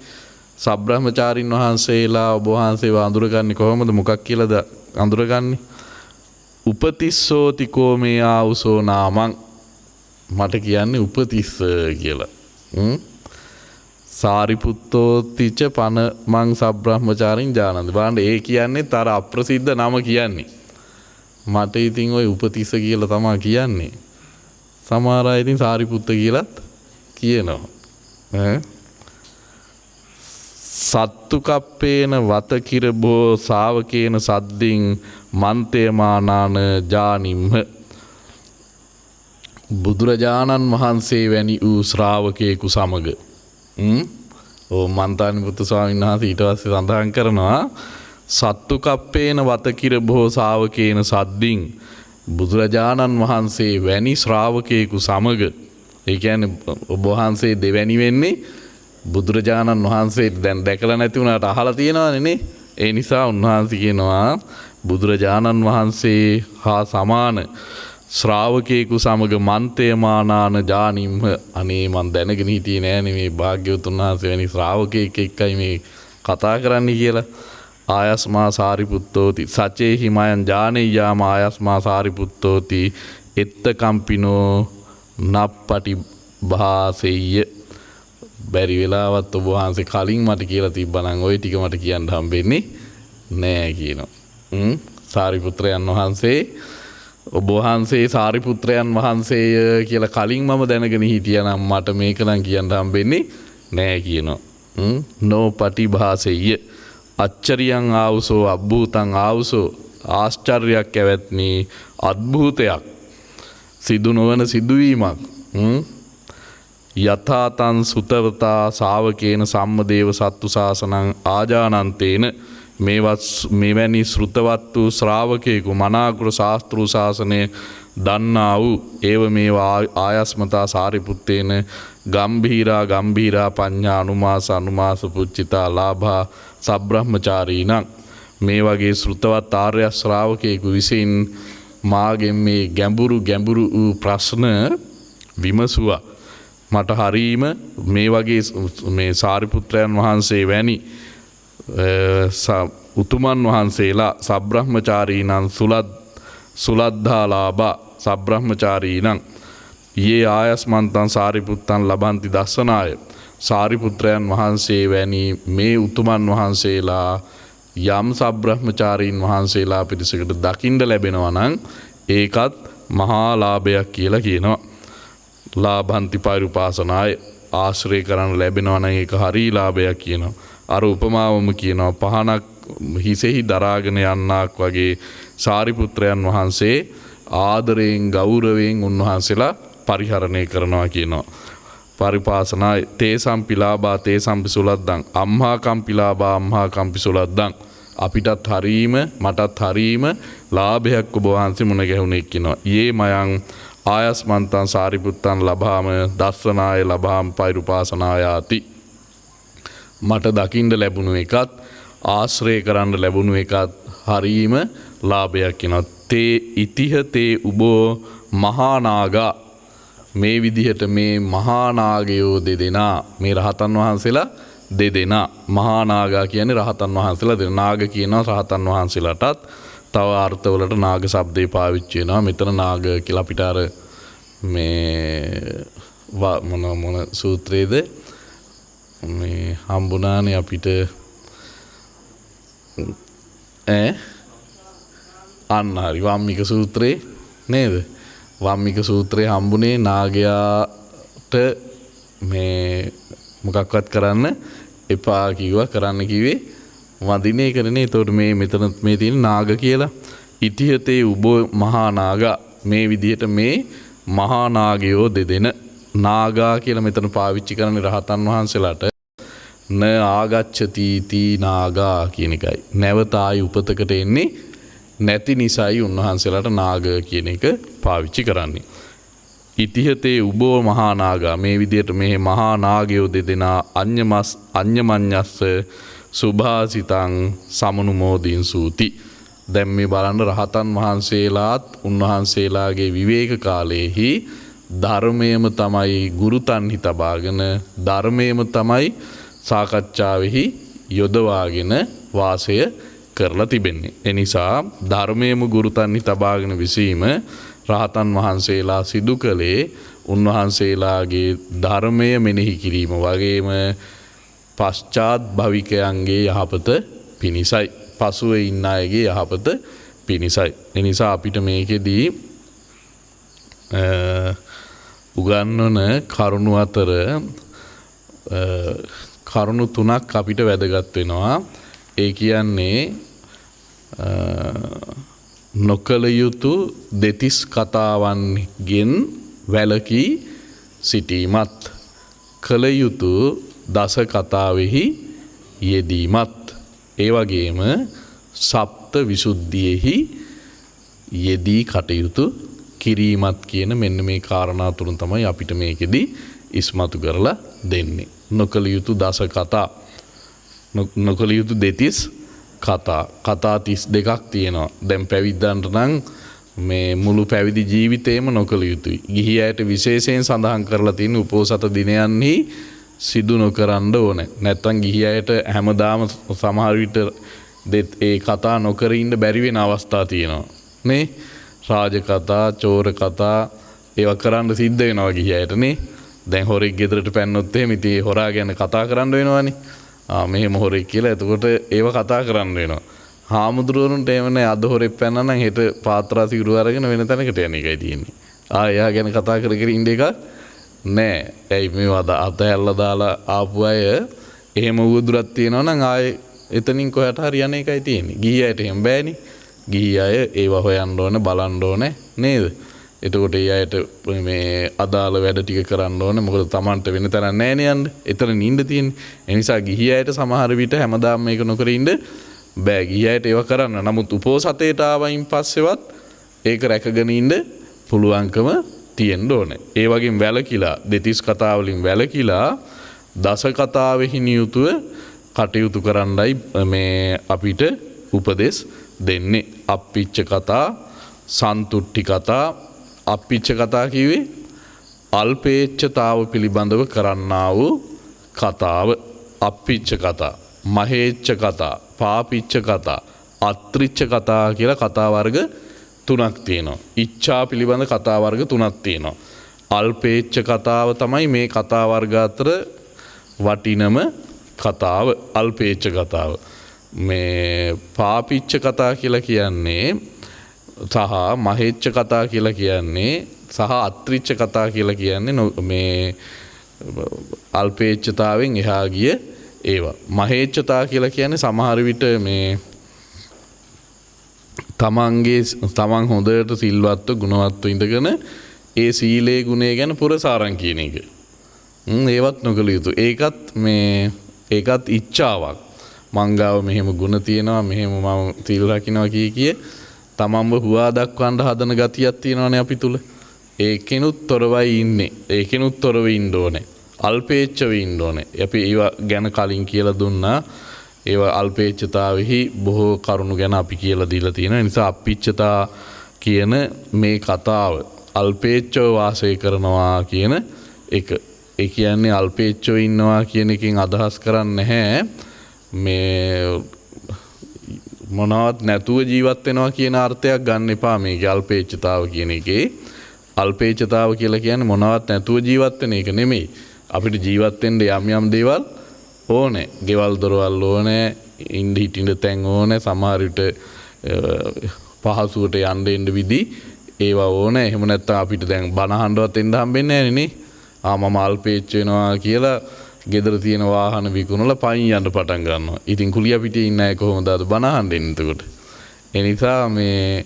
සබ්‍රහ්මචාරින් වහන්සේලා ඔබ වහන්සේව අඳුරගන්නේ කොහොමද? මොකක් කියලාද අඳුරගන්නේ? උපතිස්සෝතිකෝ මේ ආවුසෝ නාමං. මට කියන්නේ උපතිස්ස කියලා. සාරිපුත්තෝතිච පන මං සබ්‍රහ්මචාරින් ජානන්ති. බලන්න ඒ කියන්නේ තර අප්‍රසිද්ධ නම කියන්නේ. මට ඉතින් ওই උපතිස්ස කියලා තමයි කියන්නේ. සමහර අය ඉතින් සාරිපුත්ත කියලාත් කියනවා. සත්තු කප්පේන වත කිරබෝ ශාවකේන සද්දින් මන්තේමානාන ජානිම්හ. බුදුරජාණන් වහන්සේ වැනි වූ ශ්‍රාවකයෙකු සමග මන්තානි පුත්තු ස්වාමීන් වහන්සේ ඊට පස්සේ සඳහන් කරනවා සත්තු කප්පේන වතකිර බොහෝ ශාවකේන සද්දින්. බුදුරජාණන් වහන්සේ වැනි ශ්‍රාවකයෙකු සමග. ඒ කියන්නේ ඔබ වහන්සේ දෙවැනි වෙන්නේ බුදුරජාණන් වහන්සේ දැන් දැකලා නැති වුණාට අහලා තියෙනවනේ නේ. ඒ නිසා උන්වහන්සේ කියනවා බුදුරජාණන් වහන්සේ හා සමාන ශ්‍රාවකයෙකු සමග මන්තේමානාන ජානිම්හ. අනේ මන් දැනගෙන හිටියේ නෑනේ මේ භාග්‍යවතුන් වහන්සේ වැනි ශ්‍රාවකයෙක් එක්කයි මේ කතා කරන්නේ කියලා. ආයස්මා සාරිපුත්තෝති සචේ හිමයන් ජානෙය්‍යාම ආයස්මා සාරිපුත්තෝති එත්ත කම්පිනෝ නප්පටි භාසෙය්‍ය. බැරි වෙලාවත් ඔබ වහන්සේ කලින් මට කියලා තිබ්බනම් ওই ටික මට කියන්න හම්බෙන්නේ නෑ කියනවා. සාරිපුත්‍රයන් වහන්සේ ඔබ වහන්සේ සාරිපුත්‍රයන් වහන්සේය කියලා කලින් මම දැනගෙන හිටියනම් මට මේක නම් කියන්න හම්බෙන්නේ නෑ කියනවා. නෝ පටිභාසෙය්‍ය. අච්චරියං ආවුසෝ අබ්භූතං ආවුසෝ. ආශ්චර්යයක් ඇවැත්නි අද්භූතයක් සිදු නොවන සිදුවීමක්. යථාතං සුතවතා ශාවකේන සම්මදේව සත්තු ශාසනං ආජානන්තේන. මෙවැනි ශ්‍රුතවත් වූ ශ්‍රාවකයෙකු මනාකුර ශාස්තෘ ශාසනය දන්නා වූ ඒව මේවා ආයස්මතා සාරිපුත්තේන ගම්භීරා පඤ්ඤා අනුමාස පුච්චිතා ලාභා සබ්‍රහ්මචාරීනං. මේ වගේ ශ්‍රුතවත් ආර්ය ශ්‍රාවකයෙකු විසින් මාගෙන් මේ ගැඹුරු වූ ප්‍රශ්න විමසුවා. මට හරීම මේ වගේ මේ සාරිපුත්‍රයන් වහන්සේ වැනි උතුමන් වහන්සේලා සබ්‍රහ්මචාරීනං සුලද්ධාලාභා සබ්‍රහ්මචාරීනං යේ ආයස්මන්තං සාරිපුත්තං ලබන්ති දස්සනාය සාරිපුත්‍රයන් වහන්සේ වැනි මේ උතුමන් වහන්සේලා යම් සබ්‍රහ්මචාරීන් වහන්සේලා පිරිසකට දකින්න ලැබෙනවා නම් ඒකත් මහා ලාභයක් කියලා කියනවා. ලාභන්ති පෛරුපාසනාය ආශ්‍රය කරන්න ලැබෙනවා නම් ඒක හරි ලාභයක් කියනවා. අර උපමාවම කියනවා පහනක් හිසෙහි දරාගෙන යන්නක් වගේ සාරිපුත්‍රයන් වහන්සේ ආදරයෙන් ගෞරවයෙන් උන්වහන්සේලා පරිහරණය කරනවා කියනවා. පරිපාසනාය තේසම් පිලාබා තේසම් පිසුලද්දං අම්හා කම්පිලාබා අම්හා කම්පිසුලද්දං අපිටත් හරීම මටත් හරීම ලාභයක් ඔබ වහන්සේ මුණ ගැහුණෙක් කියනවා. යේ මයං ආයස්මන්තං සාරිපුත්තං ලබාම දස්සනාය ලබාම පෛරුපාසනායාති. මට දකින්න ලැබුණු එකත් ආශ්‍රය කරන්න ලැබුණු එකත් හරීම ලාභයක් කියනවා. තේ ඉතිහ තේ උබෝ මහානාගා මේ විදිහට මේ මහානාගයෝ දෙදෙනා මේ රහතන් වහන්සේලා දෙදෙනා මහානාගා කියන්නේ රහතන් වහන්සේලා දෙදෙනා. නාග කියනවා රහතන් වහන්සේලාටත් තව අර්ථවලට නාග શબ્දේ පාවිච්චි වෙනවා. මෙතන නාග කියලා අපිට අර මේ මොන සූත්‍රයේද මේ හම්බුණානේ අපිට අන්න හරි වම්මික සූත්‍රේ නේද? වම්මික සූත්‍රයේ හම්බුනේ නාගයාට මේ මොකක්වත් කරන්න එපා කිව්වා. කරන්න කිව්වේ වදින එකනේ. එතකොට මේ මෙතන මේ තියෙන නාග කියලා ඉතිහතේ උබෝ මහා නාගා මේ විදිහට මේ මහා නාගයෝ දෙදෙන නාගා කියලා මෙතන පාවිච්චි කරන්නේ රහතන් වහන්සේලාට න ආගච්ඡති තී නාගා කියන එකයි. නැවත ආයි උපතකට එන්නේ නැති නිසායි උන්වහන්සේලාට නාග කියන එක පාවිච්චි කරන්නේ. ඉතිහතේ උබෝ මහා නාගා මේ විදිහට මේ මහා නාගයෝ දෙදෙනා අඤ්ඤමඤ්ඤස්ස සුභාසිතං සමනුමෝදින් සූති. දැන් මේ බලන්න රහතන් වහන්සේලාත් උන්වහන්සේලාගේ විවේක කාලයේහි ධර්මයේම තමයි ගුරුතන්හි තබාගෙන ධර්මයේම තමයි සාකච්ඡාවෙහි යොදවාගෙන වාසය කරලා තිබෙන්නේ. ඒ නිසා ධර්මයේම ගුරුතන්හි තබාගෙන විසීම රහතන් වහන්සේලා සිදු කළේ උන්වහන්සේලාගේ ධර්මය මෙනෙහි කිරීම වගේම පශ්චාත් භවිකයන්ගේ යහපත පිණිසයි. පසුව ඉන්න අයගේ යහපත පිණිසයි. ඒ නිසා අපිට මේකෙදී උගන්වන කරුණු අතර කරුණු තුනක් අපිට වැදගත් වෙනවා. ඒ කියන්නේ නොකල යුතු දෙතිස් කතාවන්ගෙන් වැළකී සිටීමත් කල යුතු දස කතාවෙහි යෙදීමත් ඒ වගේම සප්ත විසුද්ධියෙහි යෙදී කටයුතු කිරීමත් කියන මෙන්න මේ කාරණා තුන තමයි අපිට මේකෙදී ඉස්මතු කරලා දෙන්නේ. නොකල යුතු දස කතා නොකල යුතු දෙතිස් කතා 32ක් තියෙනවා. දැන් පැවිද්දන්ට නම් මේ මුළු පැවිදි ජීවිතේම නොකල යුතුයි. ගිහි අයට විශේෂයෙන් සඳහන් කරලා තියෙන උපෝසත දිනයන්හි සිදු නොකරන්න ඕනේ. නැත්තම් ගිහි අයට හැමදාම සමහර විට ඒ කතා නොකර ඉන්න බැරි වෙන අවස්ථා තියෙනවා. නේ රාජ කතා, චෝර කතා ඒවා කරන්න සිද්ධ වෙනවා ගිහි අයට නේ. දැන් හොරෙක් ගෙදරට පැන්නොත් එහෙම ඉතින් ඒ හොරා ගැන කතා කරන්න වෙනවනේ. මෙහෙම හොරෙක් කියලා. එතකොට ඒව කතා කරන්න වෙනවා. හාමුදුරුවරුන්ට එහෙම නෑ. අද හොරෙක් පැනනා නම් හෙට පාත්‍රා සිවුරු අරගෙන වෙන තැනකට යන එකයි තියෙන්නේ. එයා ගැන කතා කර කර ඉන්න එකක් නෑ. ඇයි මේවා අතහැරලා දාලා ආපු අය එහෙම උවදුරක් තියෙනවා නම් ආයේ එතනින් කොහට හරි යන එකයි තියෙන්නේ. ගිහි අයට එහෙම බෑනේ. ගිහි අය ඒව හොයන්න ඕනේ, බලන්න ඕනේ නේද? එතකොට ඒ අයට මේ අදාළ වැඩ ටික කරන්න ඕනේ. මොකද Tamanට වෙන තරක් නෑනේ යන්න. එතන නිින්ද තියෙන්නේ. ඒ නිසා ගිහි අයට සමහර විට හැමදාම මේක නොකර ඉන්න බෑ. ගිහි අයට ඒව කරන්න. නමුත් උපෝසතේට ආවයින් පස්සෙවත් ඒක රැකගෙන ඉන්න පුළුවන්කම තියෙන්න ඕනේ. ඒ වගේම වැලකිලා දෙතිස් කතා වලින් වැලකිලා දස කතාවෙහි නියුතුව කටයුතු කරන්නයි මේ අපිට උපදෙස් දෙන්නේ. අප්පිච්ච කතා, සන්තුට්ටි කතා. අප්පිච්ච කතා කිව්වේ අල්පේච්ඡතාව පිළිබඳව කරන්නා වූ කතාව. අප්පිච්ච කතා, මහේච්ඡ කතා, පාපිච්ච කතා, අත්‍රිච්ච කතා කියලා කතා වර්ග තුනක් තියෙනවා. ඉච්ඡා පිළිබඳ කතා වර්ග තුනක් තියෙනවා. අල්පේච්ඡ කතාව තමයි මේ කතා වර්ග අතර වටිනම කතාව අල්පේච්ඡ කතාව. මේ පාපිච්ච කතා කියලා කියන්නේ සහ මහේච්ඡ කතා කියලා කියන්නේ සහ අත්‍රිච්ඡ කතා කියලා කියන්නේ මේ අල්පේච්ඡතාවෙන් එහා ගිය ඒවා. මහේච්ඡතා කියලා කියන්නේ සමහර විට මේ තමන් හොඳට සිල්වත්ව ගුණවත්ව ඉඳගෙන ඒ සීලේ ගුණය ගැන පුරසාරං කියන එක. ඒවත් නොකළ යුතු. ඒකත් ඉච්ඡාවක්. මංගාව මෙහෙම ගුණ තියෙනවා මෙහෙම මම සීල් රකින්නවා කිය තමන්ව හුවා දක්වන්න හදන ගතියක් තියෙනවානේ අපි තුල. ඒකෙනුත් තොරවයි ඉන්නේ. ඒකෙනුත් තොරව ඉන්න ඕනේ. අල්පේච්ඡව ඉන්න ඕනේ. අපි ඒවා ගැන කලින් කියලා දුන්නා. ඒවා අල්පේච්ඡතාවෙහි බොහෝ කරුණු ගැන අපි කියලා දීලා තියෙනවා. ඒ නිසා අප්පිච්ඡතා කියන මේ කතාව අල්පේච්ඡව වාසය කරනවා කියන එක. ඒ කියන්නේ අල්පේච්ඡව ඉන්නවා කියන එකෙන් අදහස් කරන්නේ නැහැ මේ මොනවත් නැතුව ජීවත් වෙනවා කියන අර්ථයක් ගන්න එපා මේකේ අල්පේච්ඡතාව කියන එකේ. අල්පේච්ඡතාව කියලා කියන්නේ මොනවත් නැතුව ජීවත් වෙන එක නෙමෙයි. අපිට ජීවත් වෙන්න යම් දේවල් ඕනේ. ගෙවල් දොරවල් ඕනේ, ඉන්න හිටින්න තැන් ඕනේ, සමහර විට පහසුවට යන්න එන්න විදි ඒවා ඕනේ. එහෙම නැත්නම් අපිට දැන් බණ අහන්නවත් එන්න හම්බෙන්නේ නැහැ නේ. මම අල්පේච්ඡ වෙනවා කියලා ගෙදර තියෙන වාහන විකුණලා පයින් යන්න පටන් ගන්නවා. ඉතින් කුලිය පිටේ ඉන්න අය කොහොමද අද බණ අහන්නේ එතකොට? ඒ නිසා මේ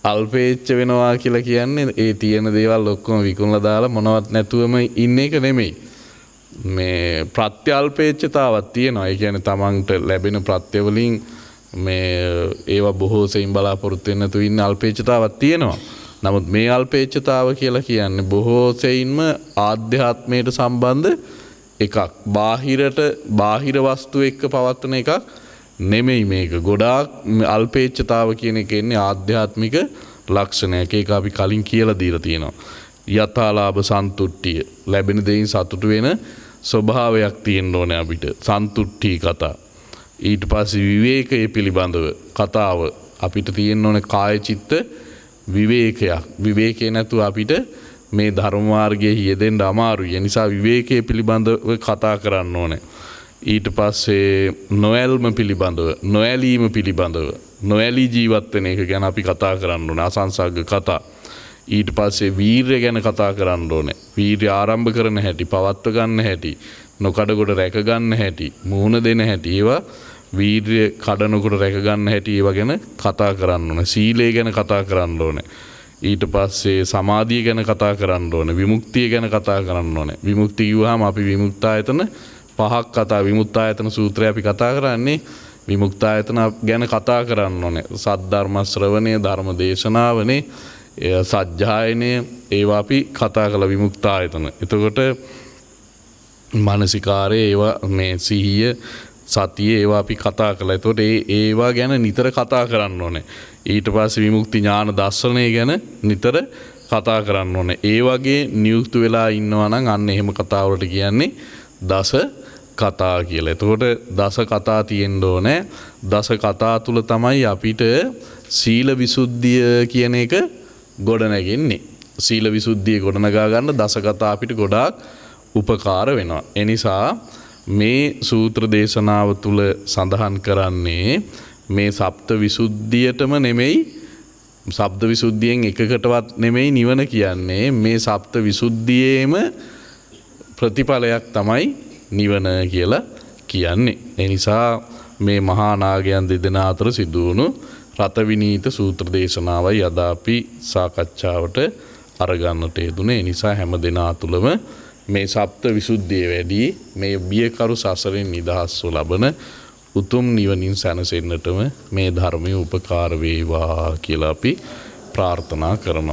අල්පේච්ඡ වෙනවා කියලා කියන්නේ ඒ තියෙන දේවල් ඔක්කොම විකුණලා දාලා මොනවත් නැතුවම ඉන්න එක නෙමෙයි. මේ ප්‍රත්‍යල්පේච්ඡතාවක් තියෙනවා. ඒ කියන්නේ තමන්ට ලැබෙන ප්‍රත්‍ය වලින් මේ ඒවා බොහෝ සෙයින් බලාපොරොත්තු වෙන්න තු ඉන්න අල්පේච්ඡතාවක් තියෙනවා. නමුත් මේ අල්පේච්ඡතාව කියලා කියන්නේ බොහෝ සෙයින්ම ආධ්‍යාත්මයට සම්බන්ධ එකක්. බාහිර වස්තු එක්ක පවත්වන එකක් නෙමෙයි මේක. ගොඩාක් අල්පේච්ඡතාව කියන එක එන්නේ ආධ්‍යාත්මික ලක්ෂණයක්. ඒක අපි කලින් කියලා දීලා තියෙනවා. යථාලාභ සන්තුට්ඨිය ලැබෙන දෙයින් සතුටු වෙන ස්වභාවයක් තියෙන්න ඕනේ අපිට. සන්තුට්ඨී කතා. ඊට පස්සේ විවේකයේ පිළිබඳව කතාව අපිට තියෙන්න ඕනේ කාය චිත්ත විවේකයක්. විවේකේ නැතුව අපිට මේ ධර්ම මාර්ගයේ යෙදෙන්න අමාරුයි. ඒ නිසා විවේකයේ පිළිබඳව කතා කරන්න ඕනේ. ඊට පස්සේ නොඇල්ම පිළිබඳව, නොඇලීම පිළිබඳව, නොඇලී ජීවත් වෙන එක ගැන අපි කතා කරන්න ඕනේ. අසංසග්ග කතා. ඊට පස්සේ වීරය ගැන කතා කරන්න ඕනේ. වීරය ආරම්භ කරන හැටි, පවත්ව ගන්න හැටි, නොකඩකොට රැක ගන්න හැටි, මුහුණ දෙන හැටි, ඒවා වීරය කඩනකොට රැක ගන්න හැටි ඒවා ගැන කතා කරන්න ඕනේ. සීලය ගැන කතා කරන්න ඕනේ. ඊට පස්සේ සමාධිය ගැන කතා කරන්න ඕනේ. විමුක්තිය ගැන කතා කරන්න ඕනේ. විමුක්තිය කිව්වහම අපි විමුක්තායතන පහක් කතා විමුක්තායතන සූත්‍රය අපි කතා කරන්නේ විමුක්තායතන ගැන කතා කරන්න ඕනේ. සද්ධර්ම ශ්‍රවණය, ධර්ම දේශනාවනේ, සජ්ජායනය ඒවා අපි කතා කළ විමුක්තායතන. එතකොට මානසිකාරය ඒවා මේ සිහිය සතිය ඒවා අපි කතා කළා. එතකොට ඒවා ගැන නිතර කතා කරන්න ඕනේ. ඊට පස්සේ විමුක්ති ඥාන දර්ශනය ගැන නිතර කතා කරන්න ඕනේ. ඒ වගේ නියුක්ත වෙලා ඉන්නවා නම් අන්න එහෙම කතාවලට කියන්නේ දස කතා කියලා. එතකොට දස කතා තියෙන්න ඕනේ. දස කතා තුල තමයි අපිට සීල විසුද්ධිය කියන එක ගොඩනැගෙන්නේ. සීල විසුද්ධිය ගොඩනගා ගන්න දස කතා අපිට ගොඩාක් උපකාර වෙනවා. ඒ නිසා මේ සූත්‍ර දේශනාව තුල සඳහන් කරන්නේ මේ සප්ත විසුද්ධියටම නෙමෙයි, සබ්ද විසුද්ධියෙන් එකකටවත් නෙමෙයි නිවන කියන්නේ. මේ සප්ත විසුද්ධියේම ප්‍රතිඵලයක් තමයි නිවන කියලා කියන්නේ. ඒ නිසා මේ මහා නාගයන් දෙදෙනා අතර සිදු වුණු රත විනීත සූත්‍ර දේශනාවයි අද අපි සාකච්ඡාවට අරගන්නට යෙදුනේ. ඒ නිසා හැම දෙනා තුළම මේ සප්ත විසුද්ධිය වැඩි මේ බියකරු සසරෙන් නිදහස්ව ලබන උතුම් නිවනින් සැනසෙන්නටම මේ ධර්මයේ උපකාර වේවා කියලා අපි ප්‍රාර්ථනා කරනවා.